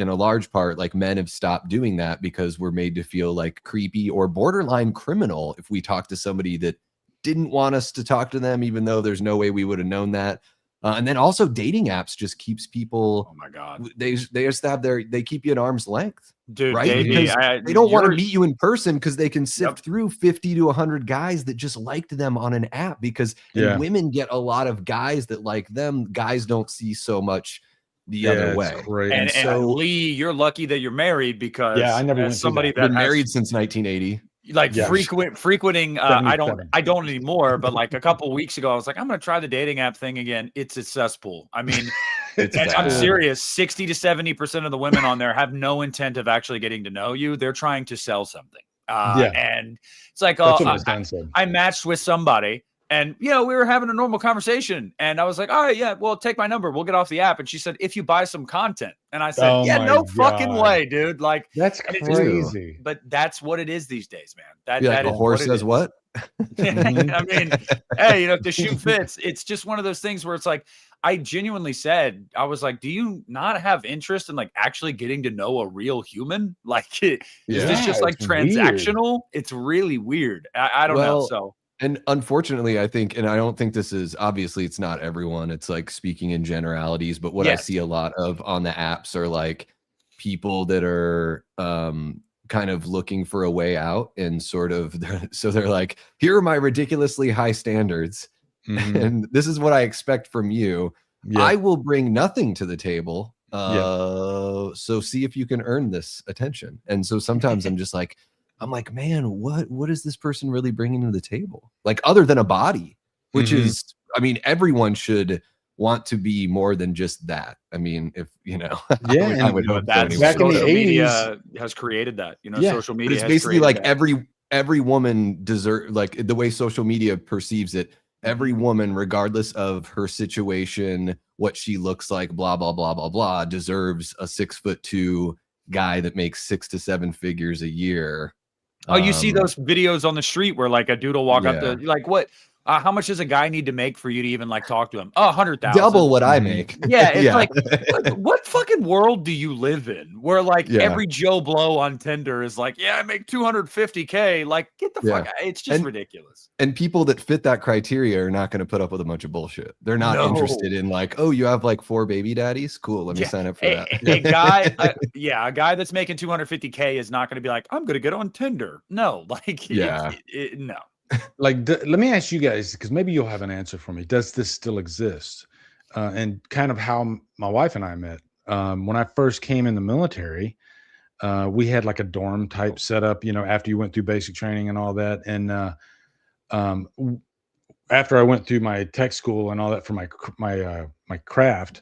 a large part, like men have stopped doing that because we're made to feel like creepy or borderline criminal if we talk to somebody that didn't want us to talk to them, even though there's no way we would have known that. And then also dating apps just keeps people. Oh my God. They just have they keep you at arm's length, dude, right? Because they don't want to meet you in person because they can sift through 50 to 100 guys that just liked them on an app because women get a lot of guys that like them. Guys don't see so much the other way. And so Lee, you're lucky that you're married because I never went somebody that's been married since 1980. Like frequenting I don't anymore, but like a couple of weeks ago I was like, I'm gonna try the dating app thing again. It's a cesspool. I mean, I'm serious. 60 to 70% of the women on there have no intent of actually getting to know you. They're trying to sell something. And it's like I matched with somebody and we were having a normal conversation and I was like, all right, yeah, well, take my number, we'll get off the app. And she said, if you buy some content. And I said, no fucking way, dude. Like that's crazy. But that's what it is these days, man. That the horse says what? I mean, hey, if the shoe fits, it's just one of those things where it's like, I genuinely said, I was like, do you not have interest in like actually getting to know a real human? Like, is this just like transactional? Weird. It's really weird. I don't know. So. And unfortunately, I think, and I don't think this is, obviously it's not everyone. It's like speaking in generalities, but what I see a lot of on the apps are like people that are kind of looking for a way out and sort of, they're like, here are my ridiculously high standards. And this is what I expect from you. I will bring nothing to the table. So see if you can earn this attention. And so sometimes I'm just like, I'm like, man, what is this person really bringing to the table? Like other than a body, which is, I mean, everyone should want to be more than just that. I mean, if you know, yeah, I would hope so anyway. Back in the social 80s, media has created that. You know, social media. But it's has basically like that. every woman like the way social media perceives it. Every woman, regardless of her situation, what she looks like, blah blah blah blah blah, deserves a 6'2" guy that makes 6 to 7 figures a year. Oh, you see those videos on the street where like a dude will walk up to like, what? How much does a guy need to make for you to even like talk to him? Oh, 100,000. Double what I make. Yeah, it's like what fucking world do you live in where like every Joe Blow on Tinder is like, yeah, I make 250K. Like, get the fuck out. It's just ridiculous. And people that fit that criteria are not going to put up with a bunch of bullshit. They're not interested in like, oh, you have like 4 baby daddies? Cool, let me sign up for that. A guy that's making 250K is not going to be like, I'm going to get on Tinder. No, like, no. Like, let me ask you guys, because maybe you'll have an answer for me. Does this still exist? And kind of how my wife and I met. When I first came in the military, we had like a dorm type setup, you know, after you went through basic training and all that. And after I went through my tech school and all that for my craft,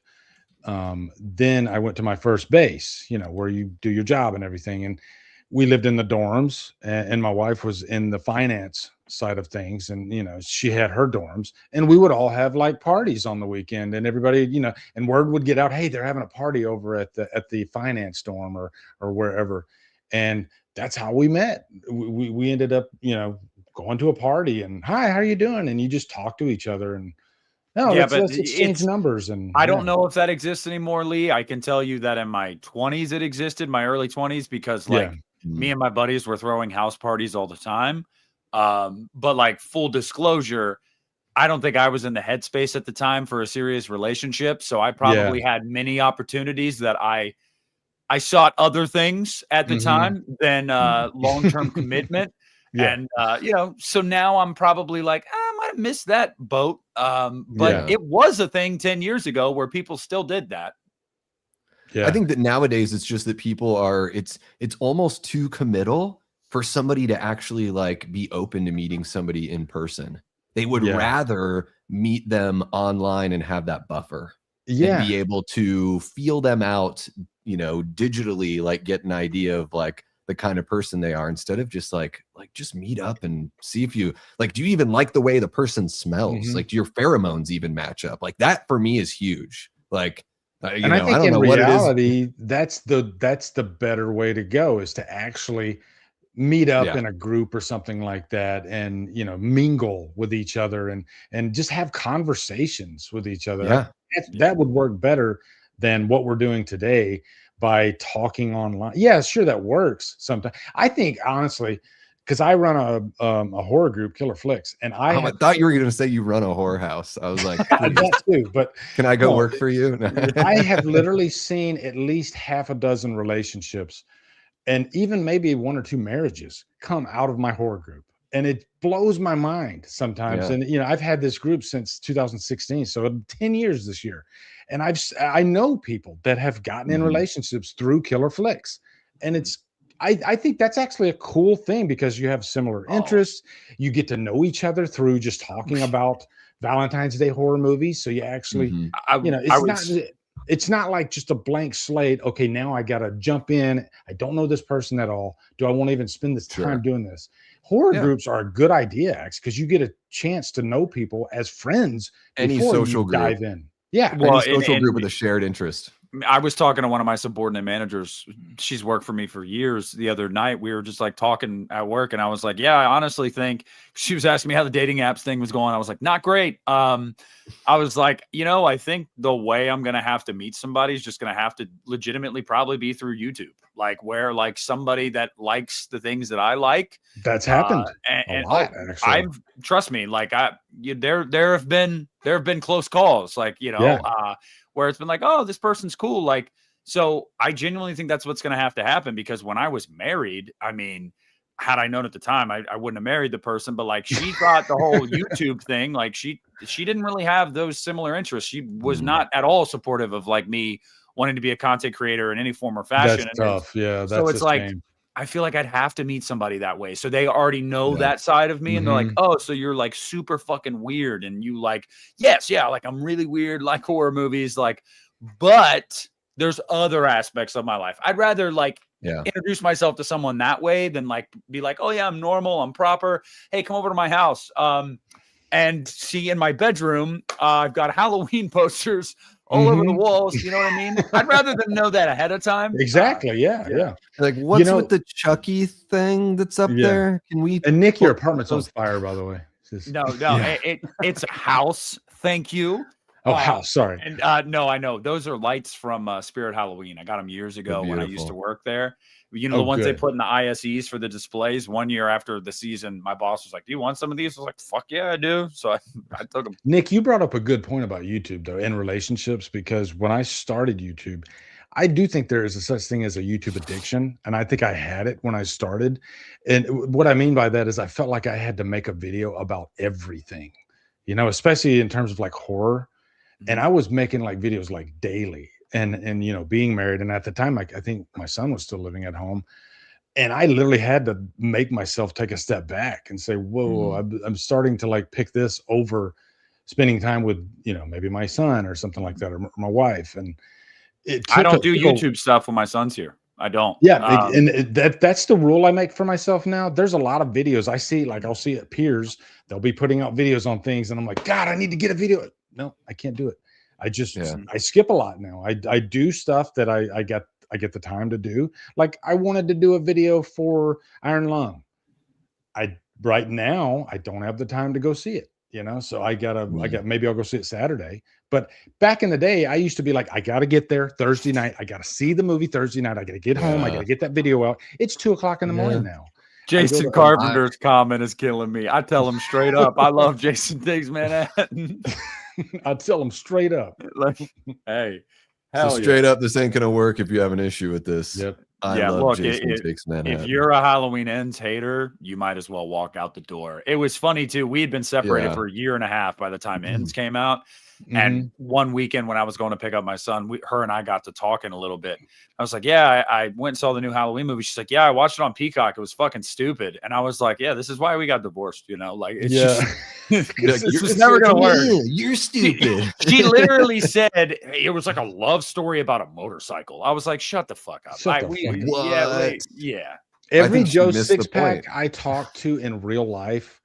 then I went to my first base, you know, where you do your job and everything. And we lived in the dorms, and my wife was in the finance side of things, and you know, she had her dorms, and we would all have like parties on the weekend, and everybody, you know, and word would get out, hey, they're having a party over at the finance dorm or wherever. And that's how we met. We ended up, you know, going to a party and, hi, how are you doing? And you just talk to each other and let's exchange numbers. And I don't know if that exists anymore, Lee. I can tell you that in my 20s it existed, my early 20s, because like me and my buddies were throwing house parties all the time. But like, full disclosure, I don't think I was in the headspace at the time for a serious relationship. So I probably had many opportunities that I sought other things at the time than long-term commitment. And you know, so now I'm probably like, I might have missed that boat. But it was a thing 10 years ago where people still did that. Yeah. I think that nowadays it's just that people are, it's almost too committal for somebody to actually like be open to meeting somebody in person. They would rather meet them online and have that buffer. And be able to feel them out, you know, digitally, like get an idea of like the kind of person they are, instead of just like just meet up and see if you like, do you even like the way the person smells? Like, do your pheromones even match up? Like that for me is huge. Like, I think in reality, that's the better way to go, is to actually meet up in a group or something like that, and you know, mingle with each other and just have conversations with each other. That would work better than what we're doing today by talking online. Yeah, sure, that works sometimes. I think honestly, because I run a horror group, Killer Flicks, and I thought you were going to say you run a horror house. I was like, that too, but can I go work for you? I have literally seen at least half a dozen relationships, and even maybe 1 or 2 marriages come out of my horror group, and it blows my mind sometimes. And you know, I've had this group since 2016, so 10 years this year, and I know people that have gotten in relationships through Killer Flicks, and it's. I think that's actually a cool thing, because you have similar interests. You get to know each other through just talking about Valentine's Day horror movies. So you actually, you know, it's not like just a blank slate. Okay, now I got to jump in. I don't know this person at all. Do I want to even spend this time doing this? Horror groups are a good idea, actually, because you get a chance to know people as friends. Any social group. Dive in. Yeah. Well, any social group with a shared interest. I was talking to one of my subordinate managers. She's worked for me for years. The other night, we were just like talking at work, and I was like, yeah, I honestly think, she was asking me how the dating apps thing was going. I was like, not great. I was like, you know, I think the way I'm going to have to meet somebody is just going to have to legitimately probably be through YouTube, like where like somebody that likes the things that I like. That's happened a lot, actually. Trust me, like there have been close calls, like, you know, where it's been like, oh, this person's cool. Like, so I genuinely think that's what's going to happen, because when I was married, I mean, had I known at the time, I wouldn't have married the person, but like, she thought the whole YouTube thing, like she didn't really have those similar interests. She was not at all supportive of like me wanting to be a content creator in any form or fashion. That's tough. Yeah. That's so it's like, shame. I feel like I'd have to meet somebody that way. So they already know that side of me. And they're like, oh, so you're like super fucking weird. And you like, yes, yeah, like I'm really weird, like horror movies, like, but there's other aspects of my life. I'd rather like introduce myself to someone that way than like be like, oh yeah, I'm normal, I'm proper. Hey, come over to my house. And see in my bedroom, I've got Halloween posters all over the walls. You know what I mean? I'd rather them know that ahead of time. Exactly. Yeah. Like, what's with the Chucky thing that's up there? Can we? And Nick, your apartment's on fire, by the way. No, it's a house. Thank you. Oh, house. Sorry. And no, I know those are lights from Spirit Halloween. I got them years ago when I used to work there. You know, the ones they put in the ISEs for the displays. 1 year after the season, my boss was like, do you want some of these? I was like, fuck yeah, I do. So I took them. Nick, you brought up a good point about YouTube, though, and relationships, because when I started YouTube, I do think there is a such thing as a YouTube addiction. And I think I had it when I started. And what I mean by that is I felt like I had to make a video about everything, you know, especially in terms of like horror. And I was making like videos like daily. And you know, being married, and at the time, I think my son was still living at home, and I literally had to make myself take a step back and say, "Whoa, I'm starting to like pick this over spending time with, you know, maybe my son or something like that, or my wife." And I don't do YouTube stuff when my son's here. I don't. Yeah, and that's the rule I make for myself now. There's a lot of videos I see, like I'll see at peers, they'll be putting out videos on things, and I'm like, God, I need to get a video. No, I can't do it. I just I skip a lot now. I do stuff that I get the time to do. Like I wanted to do a video for Iron Lung. Right now I don't have the time to go see it, you know. So maybe I'll go see it Saturday. But back in the day, I used to be like, I gotta get there Thursday night. I gotta see the movie Thursday night. I gotta get home. I gotta get that video out. It's 2:00 in the morning now. Jason Carpenter's comment is killing me. I tell him straight up, I love Jason Takes Manhattan. I tell them straight up, like, hey, straight up, this ain't gonna work if you have an issue with this. Yep. I love Jason Takes Manhattan. If you're a Halloween Ends hater, you might as well walk out the door. It was funny too. We had been separated for a year and a half by the time Ends came out. And one weekend when I was going to pick up my son, her and I got to talking a little bit. I was like, yeah, I went and saw the new Halloween movie. She's like, yeah, I watched it on Peacock. It was fucking stupid. And I was like, yeah, this is why we got divorced. You know, like, it's just never going to work. You're stupid. She literally said it was like a love story about a motorcycle. I was like, shut the fuck up. Yeah. Every Joe Sixpack I talked to in real life,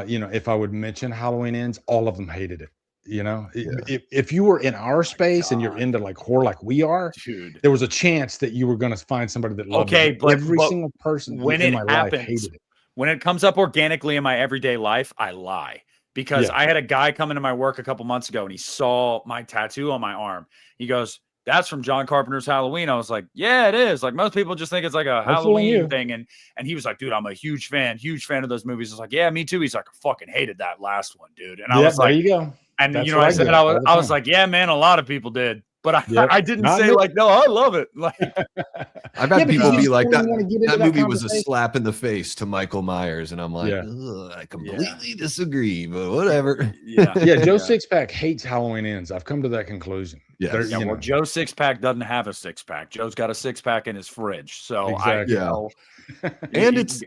you know, if I would mention Halloween Ends, all of them hated it. You know, if you were in our space and you're into like horror like we are, dude, there was a chance that you were going to find somebody that loved it. But every single person when in it my happens, life hated it. When it comes up organically in my everyday life, I lie. Because I had a guy come into my work a couple months ago and he saw my tattoo on my arm. He goes, that's from John Carpenter's Halloween. I was like, yeah, it is. Like most people just think it's like a Halloween thing. And he was like, dude, I'm a huge fan of those movies. I was like, yeah, me too. He's like, I fucking hated that last one, dude. And I was like, there you go. And that's, you know, I said, I was like, yeah, man, a lot of people did. But I didn't say like, no, I love it. Like, I've had people be like, that movie was a slap in the face to Michael Myers. And I'm like, I completely disagree, but whatever. Joe Sixpack hates Halloween Ends. I've come to that conclusion. Well, Joe Sixpack doesn't have a six-pack. Joe's got a six-pack in his fridge. So and it's,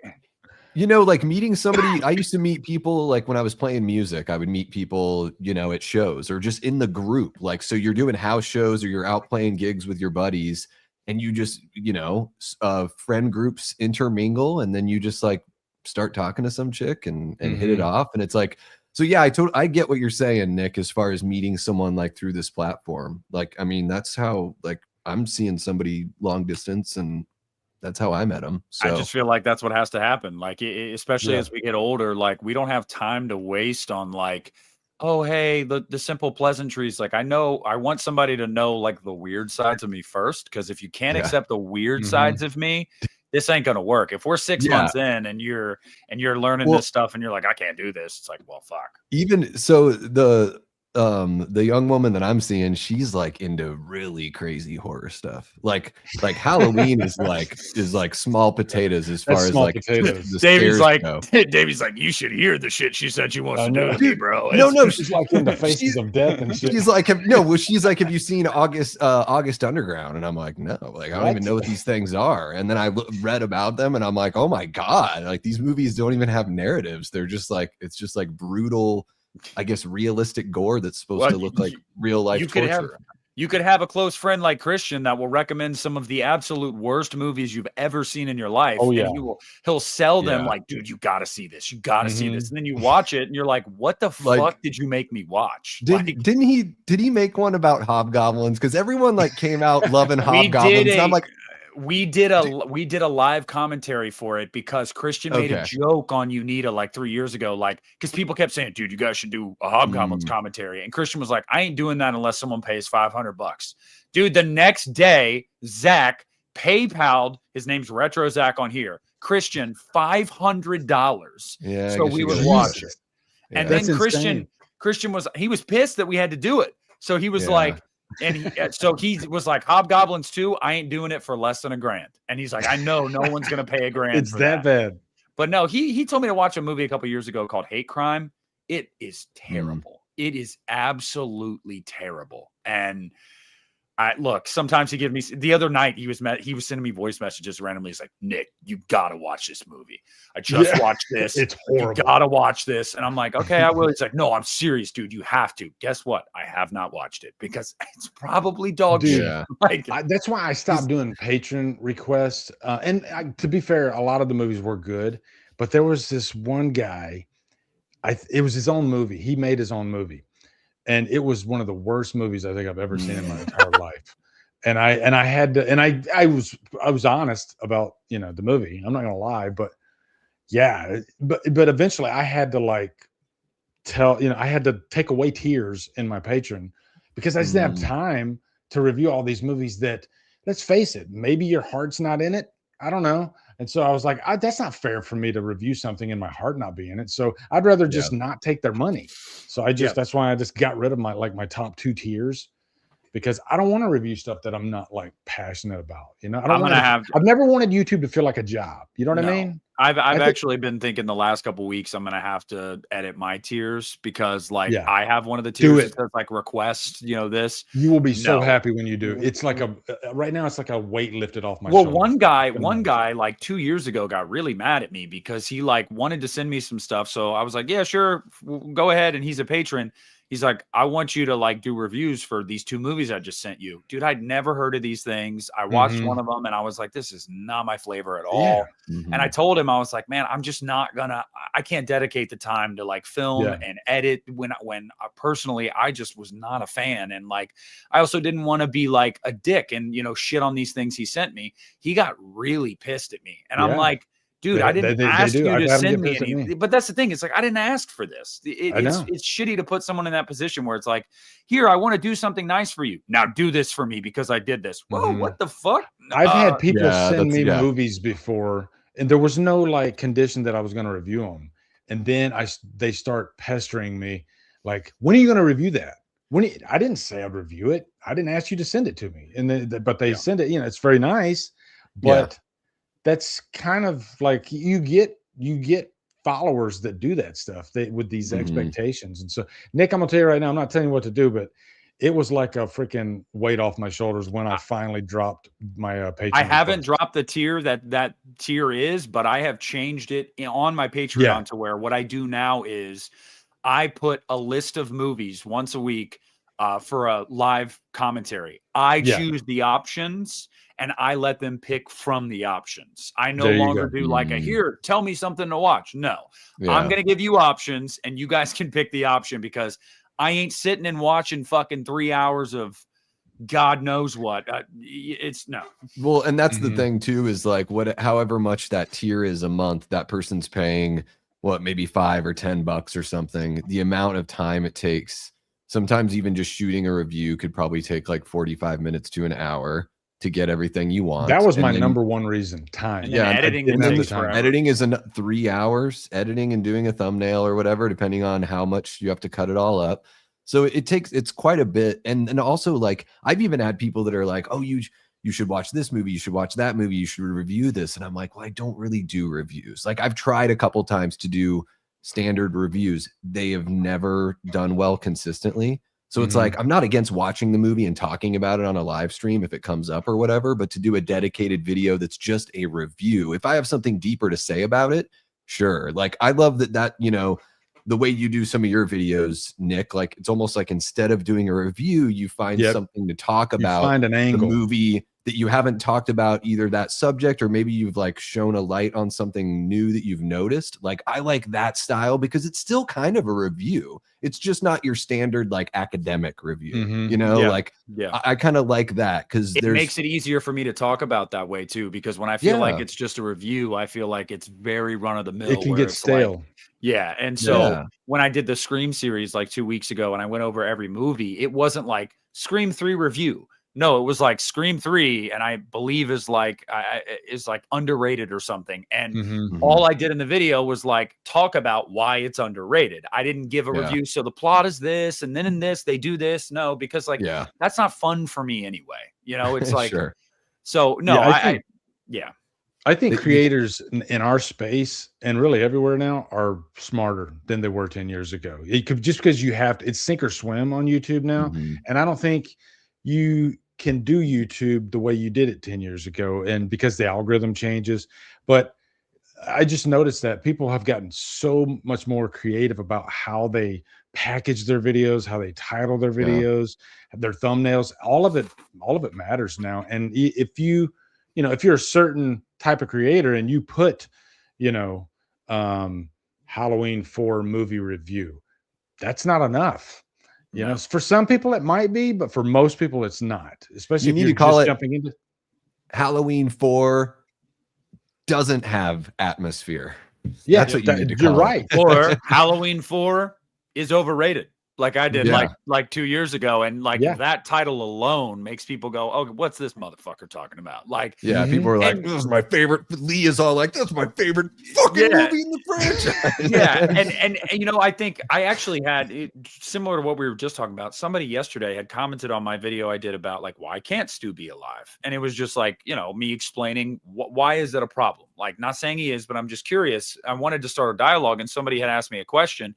you know, like meeting somebody, I used to meet people like when I was playing music, I would meet people, you know, at shows or just in the group. Like, so you're doing house shows or you're out playing gigs with your buddies and you just, you know, friend groups intermingle and then you just like start talking to some chick and hit it off. And it's like, so yeah, I get what you're saying, Nick, as far as meeting someone like through this platform. Like, I mean, that's how like I'm seeing somebody long distance and that's how I met him. So I just feel like that's what has to happen. Like, especially as we get older, like we don't have time to waste on like, oh, hey, the simple pleasantries. Like, I want somebody to know like the weird sides of me first. Cause if you can't accept the weird sides of me, this ain't going to work. If we're 6 months in and you're learning this stuff and you're like, I can't do this. It's like, well, fuck. Even so the young woman that I'm seeing, she's like into really crazy horror stuff. Like Halloween is like small potatoes as far as like potatoes. the Davey's like, go. Davey's like, you should hear the shit she said she wants to do with me, bro. No, she's like in the faces of death and shit. She's like, have you seen August Underground? And I'm like, no, like I don't even know what these things are. And then I read about them, and I'm like, oh my god, like these movies don't even have narratives. They're just like, it's just like brutal, I guess, realistic gore that's supposed to look like real life torture. You could have a close friend like Christian that will recommend some of the absolute worst movies you've ever seen in your life. Oh yeah, and he'll sell them like, dude, you got to see this. You got to see this. And then you watch it, and you're like, what the fuck did you make me watch? Did he make one about hobgoblins? Because everyone like came out loving hobgoblins. And I'm like, we did a live commentary for it because Christian made a joke on Unita like 3 years ago, like because people kept saying, dude, you guys should do a hobgoblins commentary. And Christian was like, I ain't doing that unless someone pays $500. Dude, the next day, Zach PayPal'd, his name's Retro Zach on here, Christian $500. Yeah, so we would watch it. Yeah. And then Christian was pissed that we had to do it. So he was like, and he was like, hobgoblins too, I ain't doing it for less than $1,000. And he's like, I know no one's gonna pay $1,000. It's that bad. But no, he told me to watch a movie a couple years ago called Hate Crime. It is terrible. It is absolutely terrible. And sometimes he gives me, the other night he was sending me voice messages randomly. He's like, Nick, you gotta watch this movie. I just watched this. It's horrible. You gotta watch this. And I'm like, okay, I will. He's like, no, I'm serious, dude. You have to. Guess what? I have not watched it because it's probably dog shit. Yeah. Like, that's why I stopped doing patron requests. To be fair, a lot of the movies were good, but there was this one guy. It was his own movie. He made his own movie. And it was one of the worst movies I think I've ever seen in my entire life. And I was honest about, the movie. I'm not gonna lie, but but eventually I had to I had to take away tears in my patron because I just didn't have time to review all these movies that, let's face it, maybe your heart's not in it. I don't know. And so I was like, that's not fair for me to review something and my heart not be in it. So I'd rather just not take their money. So that's why I just got rid of my top 2 tiers, because I don't want to review stuff that I'm not like passionate about. I've never wanted YouTube to feel like a job. You know what I mean? I've actually been thinking the last couple of weeks I'm gonna have to edit my tiers because I have one of the tiers that says like request, this. You will be so happy when you do. It's like right now it's like a weight lifted off my shoulders. One guy like 2 years ago got really mad at me because he like wanted to send me some stuff. So I was like, yeah, sure, go ahead. And he's a patron. He's like, I want you to like do reviews for these 2 movies I just sent you. Dude, I'd never heard of these things. I watched one of them and I was like, this is not my flavor at all. And I told him, I was like, man, I'm just not I can't dedicate the time to like film and edit when personally, I just was not a fan. And like, I also didn't want to be like a dick and, shit on these things he sent me. He got really pissed at me. And I'm like, dude, I didn't ask you to send me anything. But that's the thing. It's like, I didn't ask for this. It's shitty to put someone in that position where it's like, here, I want to do something nice for you. Now do this for me because I did this. Whoa, what the fuck? I've had people send me movies before, and there was no like condition that I was going to review them. And then they start pestering me like, when are you going to review that? I didn't say I'd review it. I didn't ask you to send it to me. But they send it, it's very nice, but that's kind of like you get followers that do that stuff with these expectations. And so, Nick, I'm gonna tell you right now, I'm not telling you what to do, but it was like a freaking weight off my shoulders when I finally dropped my Patreon. I haven't dropped the tier that tier is, but I have changed it on my Patreon to where what I do now is I put a list of movies once a week for a live commentary. I choose the options and I let them pick from the options. I no longer do like here, tell me something to watch. No, I'm going to give you options and you guys can pick the option because I ain't sitting and watching fucking 3 hours of God knows what. It's no. Well, and that's the thing too, is like however much that tier is a month, that person's paying maybe $5 or $10 or something. The amount of time it takes, sometimes even just shooting a review could probably take like 45 minutes to an hour to get everything you want. That was my number one reason, time. Yeah, editing is 3 hours, editing and doing a thumbnail or whatever, depending on how much you have to cut it all up. So it's quite a bit. And also like, I've even had people that are like, oh, you should watch this movie. You should watch that movie. You should review this. And I'm like, well, I don't really do reviews. Like I've tried a couple times to do standard reviews. They have never done well consistently. So it's like, I'm not against watching the movie and talking about it on a live stream if it comes up or whatever, but to do a dedicated video that's just a review, if I have something deeper to say about it, sure. Like I love that, you know, the way you do some of your videos, Nick, like it's almost like instead of doing a review, you find something to talk about, find an angle. The movie that you haven't talked about, either that subject or maybe you've like shown a light on something new that you've noticed. Like I like that style because it's still kind of a review. It's just not your standard like academic review, you know, I kind of like that because it makes it easier for me to talk about that way too, because when I feel like it's just a review, I feel like it's very run of the mill. It can get stale. Like, and so when I did the Scream series like 2 weeks ago and I went over every movie, it wasn't like Scream 3 review. No, it was like Scream 3, and I believe is like underrated or something. And all I did in the video was like talk about why it's underrated. I didn't give a review. So the plot is this, and then in this they do this. No, because like that's not fun for me anyway. You know, it's like so. No, I think creators in our space and really everywhere now are smarter than they were 10 years ago. It could, just because you have to, it's sink or swim on YouTube now, and I don't think you can do YouTube the way you did it 10 years ago, and because the algorithm changes. But I just noticed that people have gotten so much more creative about how they package their videos, how they title their videos, their thumbnails. All of it matters now. And if you're a certain type of creator and you put, Halloween 4 movie review, that's not enough. You know, for some people it might be, but for most people it's not. Especially if you're just jumping into Halloween 4 doesn't have atmosphere. Yeah, that's what you need to call you're right. Or Halloween 4 is overrated. Like I did like 2 years ago, and like that title alone makes people go, "Oh, what's this motherfucker talking about?" Like, people are like, "This is my favorite." Lee is all like, "That's my favorite fucking movie in the franchise." and I think I actually had similar to what we were just talking about. Somebody yesterday had commented on my video I did about like why can't Stu be alive, and it was just like me explaining why is that a problem. Like, not saying he is, but I'm just curious. I wanted to start a dialogue, and somebody had asked me a question.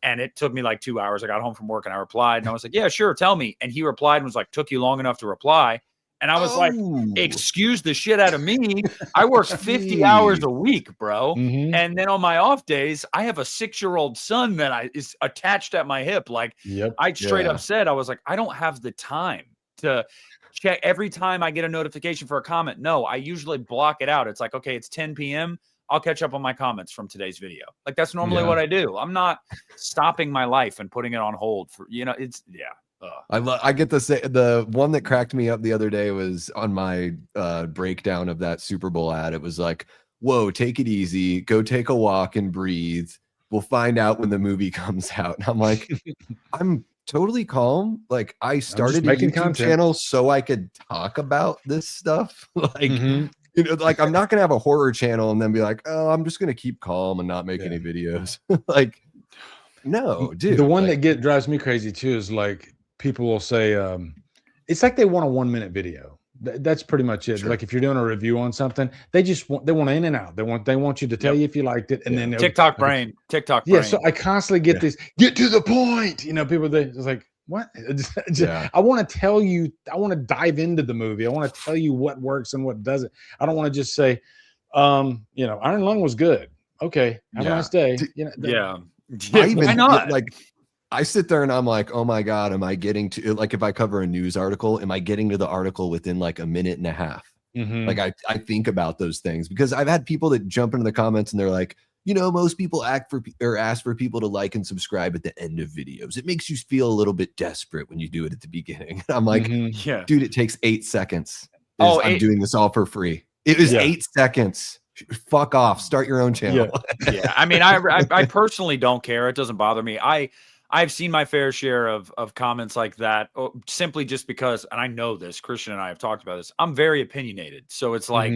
And it took me like 2 hours. I got home from work and I replied, and I was like, yeah, sure, tell me. And he replied and was like, took you long enough to reply. And I was like, excuse the shit out of me. I work 50 hours a week, bro. And then on my off days, I have a 6-year-old son that is attached at my hip. Like I straight up said, I was like, I don't have the time to check every time I get a notification for a comment. No, I usually block it out. It's like, okay, it's 10 p.m. I'll catch up on my comments from today's video. Like that's normally what I do. I'm not stopping my life and putting it on hold for, it's I get to say the one that cracked me up the other day was on my breakdown of that Super Bowl ad. It was like, whoa, take it easy, go take a walk and breathe. We'll find out when the movie comes out. And I'm like, I'm totally calm. Like I started a YouTube channel so I could talk about this stuff. Like, like I'm not going to have a horror channel and then be like, oh, I'm just going to keep calm and not make any videos. Like, no, dude. The one that drives me crazy too is like people will say, it's like they want a 1-minute video. That's pretty much it. Like if you're doing a review on something, they want in and out. They want you to tell you if you liked it, and then TikTok brain. Yeah. So I constantly get this. Get to the point. People it's like, what? I want to tell you. I want to dive into the movie. I want to tell you what works and what doesn't. I don't want to just say, Iron Lung was good. Okay, have a nice day. Why not? Like, I sit there and I'm like, oh my god, am I getting to like if I cover a news article, am I getting to the article within like a minute and a half? Like I think about those things because I've had people that jump into the comments and they're like, most people ask for people to like and subscribe at the end of videos. It makes you feel a little bit desperate when you do it at the beginning. And I'm like, dude, it takes 8 seconds. I'm doing this all for free. It is 8 seconds. Fuck off. Start your own channel. I mean, I personally don't care. It doesn't bother me. I've seen my fair share of comments like that simply just because, and I know this, Christian and I have talked about this. I'm very opinionated. So it's like,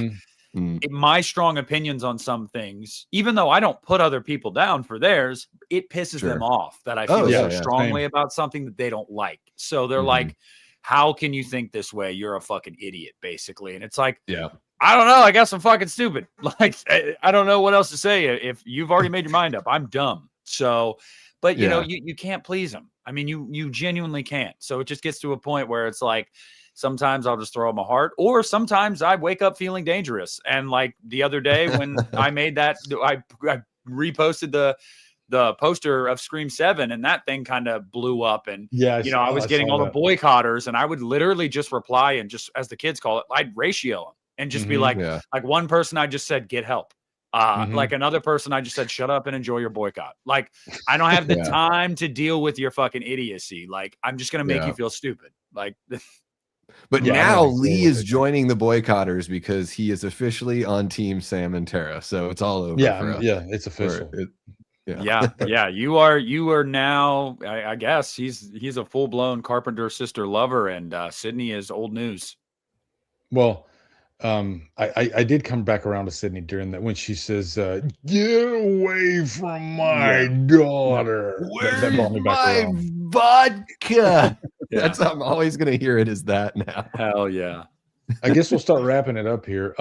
my strong opinions on some things, even though I don't put other people down for theirs, it pisses them off that I feel so strongly about something that they don't like. So they're like, how can you think this way? You're a fucking idiot, basically. And it's like, I don't know. I guess I'm fucking stupid. Like, I don't know what else to say. If you've already made your mind up, I'm dumb. So, but you know, you can't please them. I mean, you genuinely can't. So it just gets to a point where it's like, sometimes I'll just throw them a heart, or sometimes I wake up feeling dangerous. And like the other day when I made that, I reposted the poster of Scream 7, and that thing kind of blew up. And I was getting all the boycotters, and I would literally just reply and just, as the kids call it, I'd ratio them and just be like one person I just said, get help. Like another person I just said, shut up and enjoy your boycott. Like, I don't have the time to deal with your fucking idiocy. Like, I'm just going to make you feel stupid. Like, but now Lee is joining the boycotters because he is officially on Team Sam and Tara. So it's all over. It's official. You are now, I guess he's a full-blown Carpenter sister lover, and Sydney is old news. Well, I did come back around to Sydney during that when she says, get away from my daughter. Where's my vodka? That's how I'm always gonna hear it, is that now. Hell yeah. I guess we'll start wrapping it up here.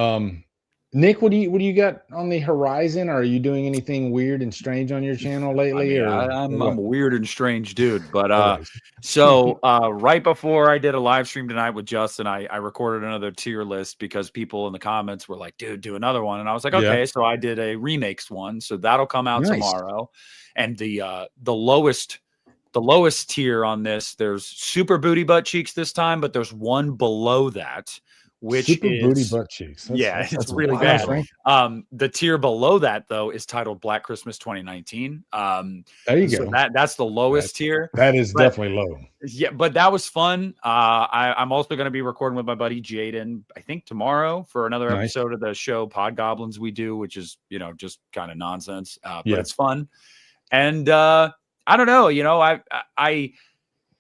Nick, what do you got on the horizon? Are you doing anything weird and strange on your channel lately? I'm a weird and strange dude, but so right before I did a live stream tonight with Justin, I recorded another tier list because people in the comments were like, dude, do another one. And I was like, okay. So I did a remakes one. So that'll come out tomorrow. And the lowest tier on this, there's Super Booty Butt Cheeks this time, but there's one below that, which Super is Booty Butt Cheeks. It's really bad. The tier below that, though, is titled Black Christmas 2019. There you go. That's the lowest tier. That is definitely low. Yeah, but that was fun. I'm also going to be recording with my buddy Jaden, I think tomorrow, for another episode of the show Pod Goblins we do, which is, just kind of nonsense. But it's fun. And I don't know, I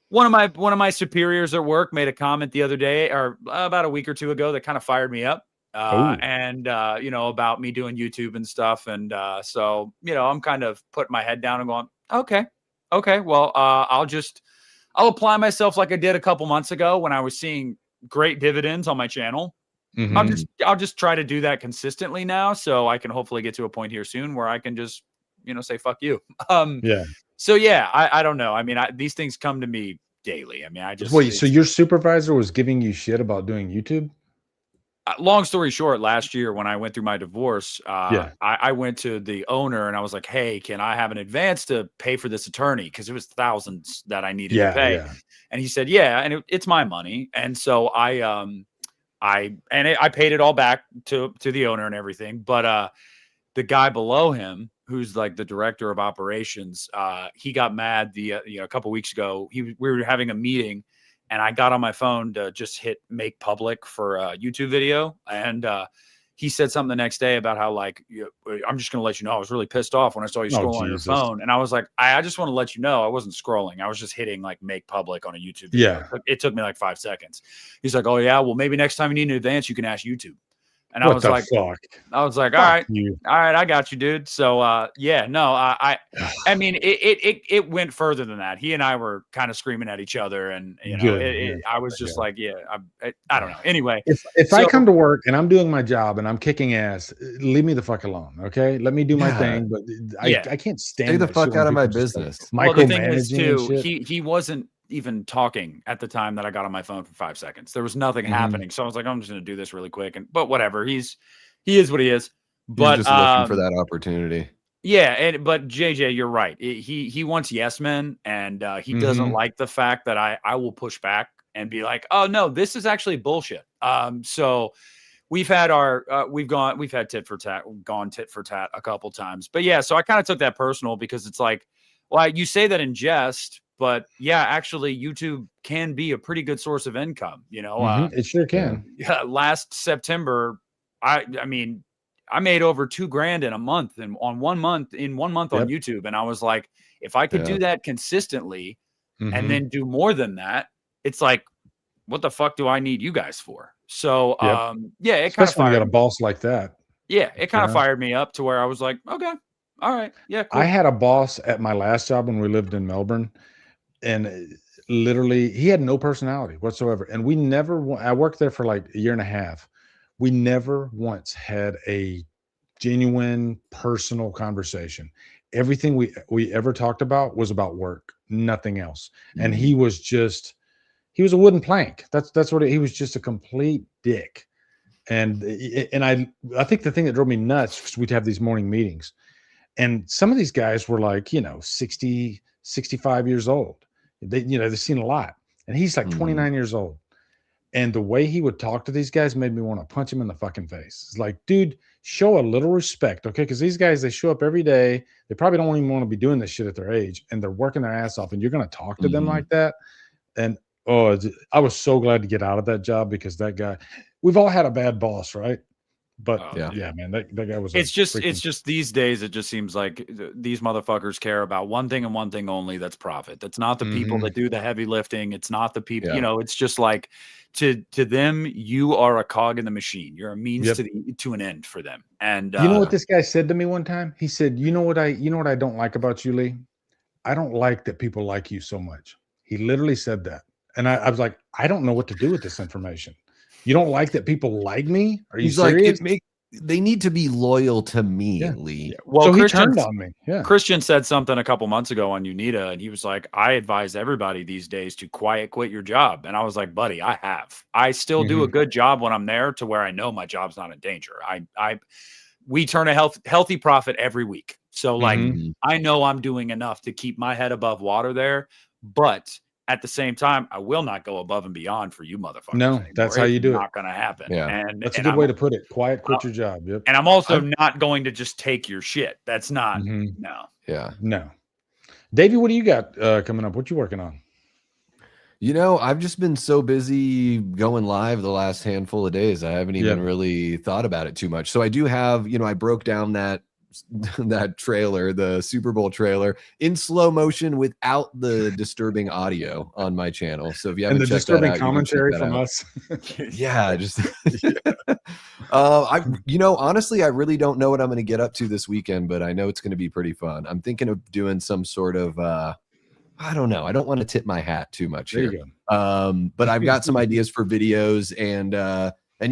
one of my superiors at work made a comment the other day, or about a week or two ago, that kind of fired me up. And about me doing YouTube and stuff. And so I'm kind of putting my head down and going, okay, well, I'll apply myself like I did a couple months ago when I was seeing great dividends on my channel. I'll just try to do that consistently now, so I can hopefully get to a point here soon where I can just say fuck you. So I don't know. I mean, these things come to me daily. I mean, so your supervisor was giving you shit about doing YouTube? Long story short, last year when I went through my divorce, I went to the owner and I was like, hey, can I have an advance to pay for this attorney? Because it was thousands that I needed to pay. And he said, yeah, and it's my money. And so I paid it all back to the owner and everything. But the guy below him, who's like the director of operations, he got mad a couple weeks ago. We were having a meeting, and I got on my phone to just hit make public for a YouTube video. And he said something the next day about how, like, I'm just going to let you know, I was really pissed off when I saw you scroll on your phone. And I was like, I just want to let you know, I wasn't scrolling. I was just hitting like make public on a YouTube video. It took me like 5 seconds. He's like, oh yeah, well, maybe next time you need an advance, you can ask YouTube. And I was like, all right, I got you, dude. So, I mean, it went further than that. He and I were kind of screaming at each other, and I was just like, I don't know. Anyway, if I come to work and I'm doing my job and I'm kicking ass, leave me the fuck alone, okay? Let me do my thing, but I can't stand. Stay the fuck out of my business. Well, the thing is too, he wasn't even talking at the time that I got on my phone for 5 seconds. There was nothing happening. So I was like, I'm just going to do this really quick. But whatever, he is what he is. But just looking for that opportunity. Yeah. But JJ, you're right. He wants yes men, and he doesn't like the fact that I will push back and be like, oh no, this is actually bullshit. So we've had we've had tit for tat a couple times, but yeah. So I kind of took that personal because it's like, well, you say that in jest, but yeah, actually YouTube can be a pretty good source of income, it sure can. Yeah. Last September, I mean, I made over $2,000 in a month, and on 1 month on YouTube. And I was like, if I could do that consistently and then do more than that, it's like, what the fuck do I need you guys for? So, yeah, it kind of especially when you got a boss like that. Yeah, it kind of fired me up to where I was like, okay, all right, yeah, cool. I had a boss at my last job when we lived in Melbourne, and literally he had no personality whatsoever. And we never, I worked there for like a year and a half. We never once had a genuine personal conversation. Everything we ever talked about was about work, nothing else. And he was a wooden plank. That's what he was, just a complete dick. And I think the thing that drove me nuts was we'd have these morning meetings, and some of these guys were like, 60, 65 years old. They've seen a lot. And he's like 29 years old. And the way he would talk to these guys made me want to punch him in the fucking face. It's like, dude, show a little respect, okay? Because these guys, they show up every day. They probably don't even want to be doing this shit at their age, and they're working their ass off, and you're going to talk to them like that. And I was so glad to get out of that job, because that guy, we've all had a bad boss, right? But yeah, man, that guy was. It's just these days, it just seems like these motherfuckers care about one thing and one thing only. That's profit. That's not the people that do the heavy lifting. It's not the people. It's just like to them, you are a cog in the machine. You're a means to an end for them. And you know what this guy said to me one time? He said, "You know what I don't like about you, Lee? I don't like that people like you so much." He literally said that, and I was like, I don't know what to do with this information. You don't like that people like me? Are you serious? They need to be loyal to me, Lee. Yeah. Well, so he turned on me. Yeah. Christian said something a couple months ago on Unita, and he was like, I advise everybody these days to quiet quit your job. And I was like, buddy, I still do a good job when I'm there, to where I know my job's not in danger. We turn a healthy profit every week. So like, I know I'm doing enough to keep my head above water there, but at the same time, I will not go above and beyond for you motherfuckers. No, anymore. that's how you do it. It's not going to happen. Yeah. And that's a good way to put it. Quiet, quit your job. Yep. And I'm also not going to just take your shit. That's not, no. Yeah. No. Davey, what do you got coming up? What you working on? I've just been so busy going live the last handful of days. I haven't even really thought about it too much. So I do have, I broke down that trailer, the Super Bowl trailer, in slow motion without the disturbing audio on my channel. So if you haven't checked that out, disturbing commentary from us, just honestly, I really don't know what I'm going to get up to this weekend, but I know it's going to be pretty fun. I'm thinking of doing some sort of I don't know. I don't want to tip my hat too much here. But I've got some ideas for videos, and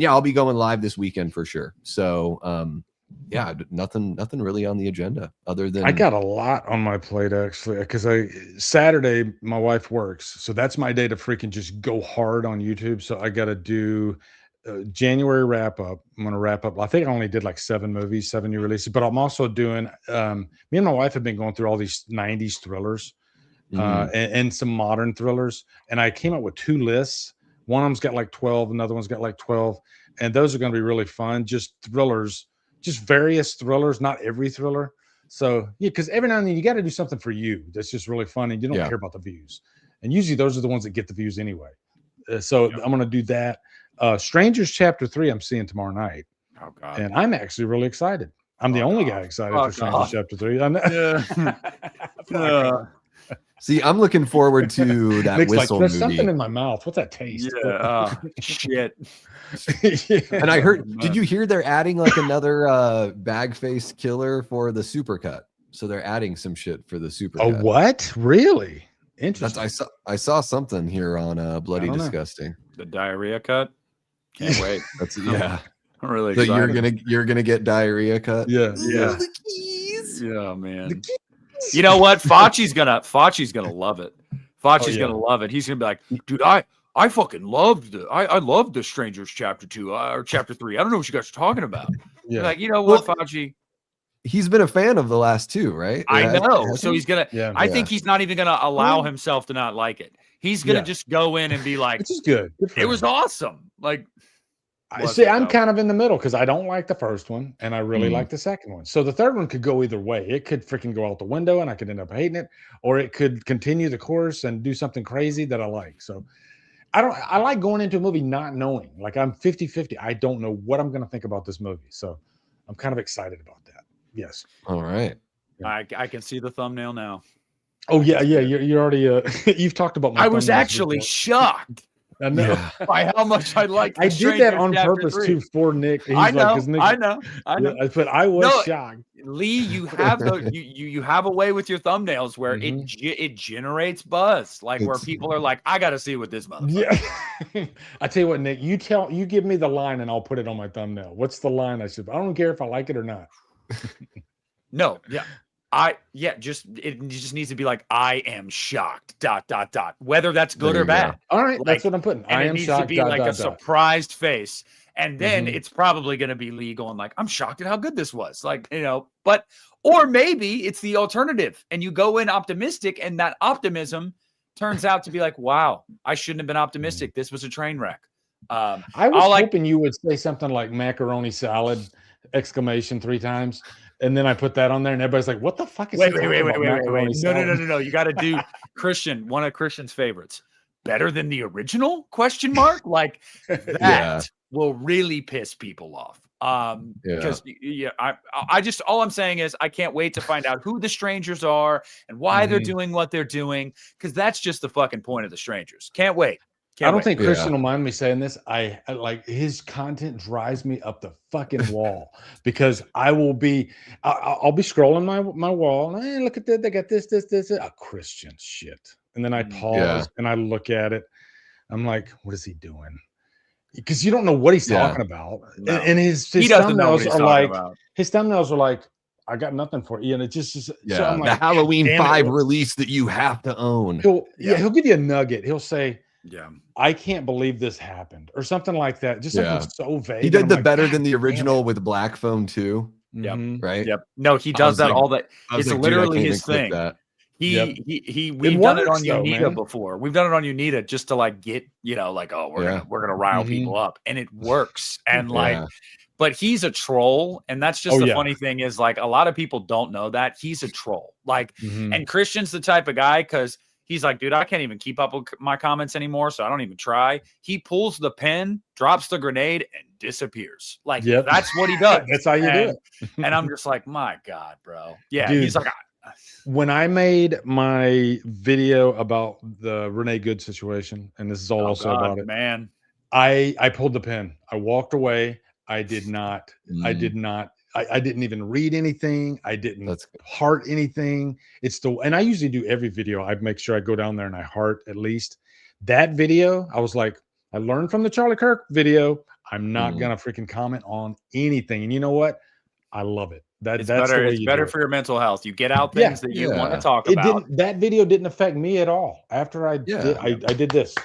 yeah, I'll be going live this weekend for sure. So yeah, nothing really on the agenda other than I got a lot on my plate, actually, because Saturday my wife works, so that's my day to freaking just go hard on YouTube. So I got to do January wrap up. I'm going to wrap up. I think I only did like 7 movies, 7 new releases, but I'm also doing me and my wife have been going through all these 90s thrillers and some modern thrillers, and I came up with 2 lists. One of them's got like 12, another one's got like 12, and those are going to be really fun. Just thrillers, just various thrillers, not every thriller. So yeah, because every now and then you got to do something for you that's just really fun, and you don't care about the views. And usually those are the ones that get the views anyway. So I'm going to do that. Strangers Chapter 3 I'm seeing tomorrow night. Oh God! And I'm actually really excited. I'm the only guy excited for Strangers Chapter 3. See, I'm looking forward to that Nick's whistle like, there's movie. something in my mouth. What's that taste? Yeah, shit. And I heard, did you hear they're adding like another bag face killer for the supercut? So they're adding some shit for the supercut. Oh, what? Really? Interesting. I saw something here on Bloody Disgusting. The diarrhea cut. Can't wait. That's I'm really so excited. you're gonna get diarrhea cut. Yeah. The keys. Yeah, man. You know what? Fauci's gonna love it. Fauci's gonna love it. He's gonna be like, dude, I fucking loved it. I loved the Strangers Chapter 2 or Chapter 3. I don't know what you guys are talking about. Yeah. Like, you know what, Fauci? He's been a fan of the last 2, right? I know. So he's gonna. Yeah, I think he's not even gonna allow himself to not like it. He's gonna just go in and be like, "This is good. It was awesome." Like, see, I'm kind of in the middle because I don't like the first one and I really like the second one. So the third one could go either way. It could freaking go out the window and I could end up hating it, or it could continue the course and do something crazy that I like. So I like going into a movie not knowing. Like, I'm 50-50. I don't know what I'm going to think about this movie. So I'm kind of excited about that. Yes. All right. I can see the thumbnail now. Oh yeah. You're already you've talked about my I was actually shocked I know. Yeah. By how much I like. I did that on purpose too for Nick. He's I know. Nick, I know. Yeah, but I was shocked. Lee, you have you have a way with your thumbnails where it generates buzz, like where people are like, I got to see what this motherfucker. Yeah. I tell you what, Nick, you give me the line and I'll put it on my thumbnail. What's the line I should? I don't care if I like it or not. No, yeah. It just needs to be like, I am shocked. ... Whether that's good or bad. All right, like, that's what I'm putting. And I it am needs shocked. to be like a surprised face, and then it's probably going to be Lee going like, I'm shocked at how good this was. Like, but or maybe it's the alternative, and you go in optimistic, and that optimism turns out to be like, wow, I shouldn't have been optimistic. This was a train wreck. I was hoping you would say something like macaroni salad ! 3 times. And then I put that on there, and everybody's like, "What the fuck is?" Wait. No. You got to do Christian. One of Christian's favorites. Better than the original? ? Like that will really piss people off. Because I just all I'm saying is I can't wait to find out who the strangers are and why they're doing what they're doing. Because that's just the fucking point of the strangers. Can't wait. I don't think Christian will mind me saying this. I like his content drives me up the fucking wall because I'll be scrolling my wall and look at that. They got this, Christian shit. And then I pause and I look at it. I'm like, what is he doing? Because you don't know what he's talking about. No. And his thumbnails are like, I got nothing for you. And it just is. Yeah. So I'm like, the Halloween 5 release that you have to own. He'll give you a nugget. He'll say, I can't believe this happened, or something like that. Just something so vague. He did the better than the original with Black Phone too. Yep. Right. Yep. No, he does that all that. It's literally his thing. We've done it on Unita before. We've done it on Unita just to like get, like, oh, we're gonna rile people up, and it works. And but he's a troll, and that's just the funny thing is like a lot of people don't know that he's a troll. Like, and Christian's the type of guy because he's like, dude, I can't even keep up with my comments anymore, so I don't even try. He pulls the pen, drops the grenade, and disappears. Like, that's what he does. That's how you do it. And I'm just like, my God, bro. Yeah, dude, he's like, when I made my video about the Renee Good situation, and this is all about it, man, I pulled the pen. I walked away. I did not I didn't even read anything. I didn't heart anything. And I usually do every video. I make sure I go down there and I heart at least. That video, I was like, I learned from the Charlie Kirk video. I'm not gonna freaking comment on anything. And you know what? I love it. That's better. It's better for your mental health. You get out things that you want to talk about. That video didn't affect me at all. After I did this.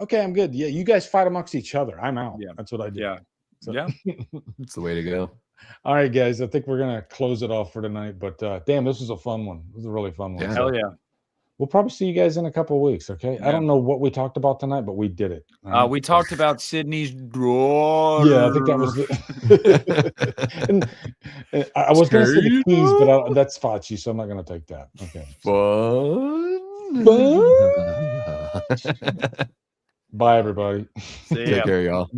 Okay, I'm good. Yeah, you guys fight amongst each other. I'm out. Yeah, that's what I did. Yeah. So. It's the way to go. All right, guys. I think we're gonna close it off for tonight. But damn, this was a fun one. This was a really fun one. Yeah. Hell yeah. We'll probably see you guys in a couple of weeks. Okay. Yeah. I don't know what we talked about tonight, but we did it. We talked about Sydney's drawer. Yeah, I think that was it. and I was gonna say the keys, but that's Facci, so I'm not gonna take that. Okay. Bye, everybody. See ya. Take care, y'all.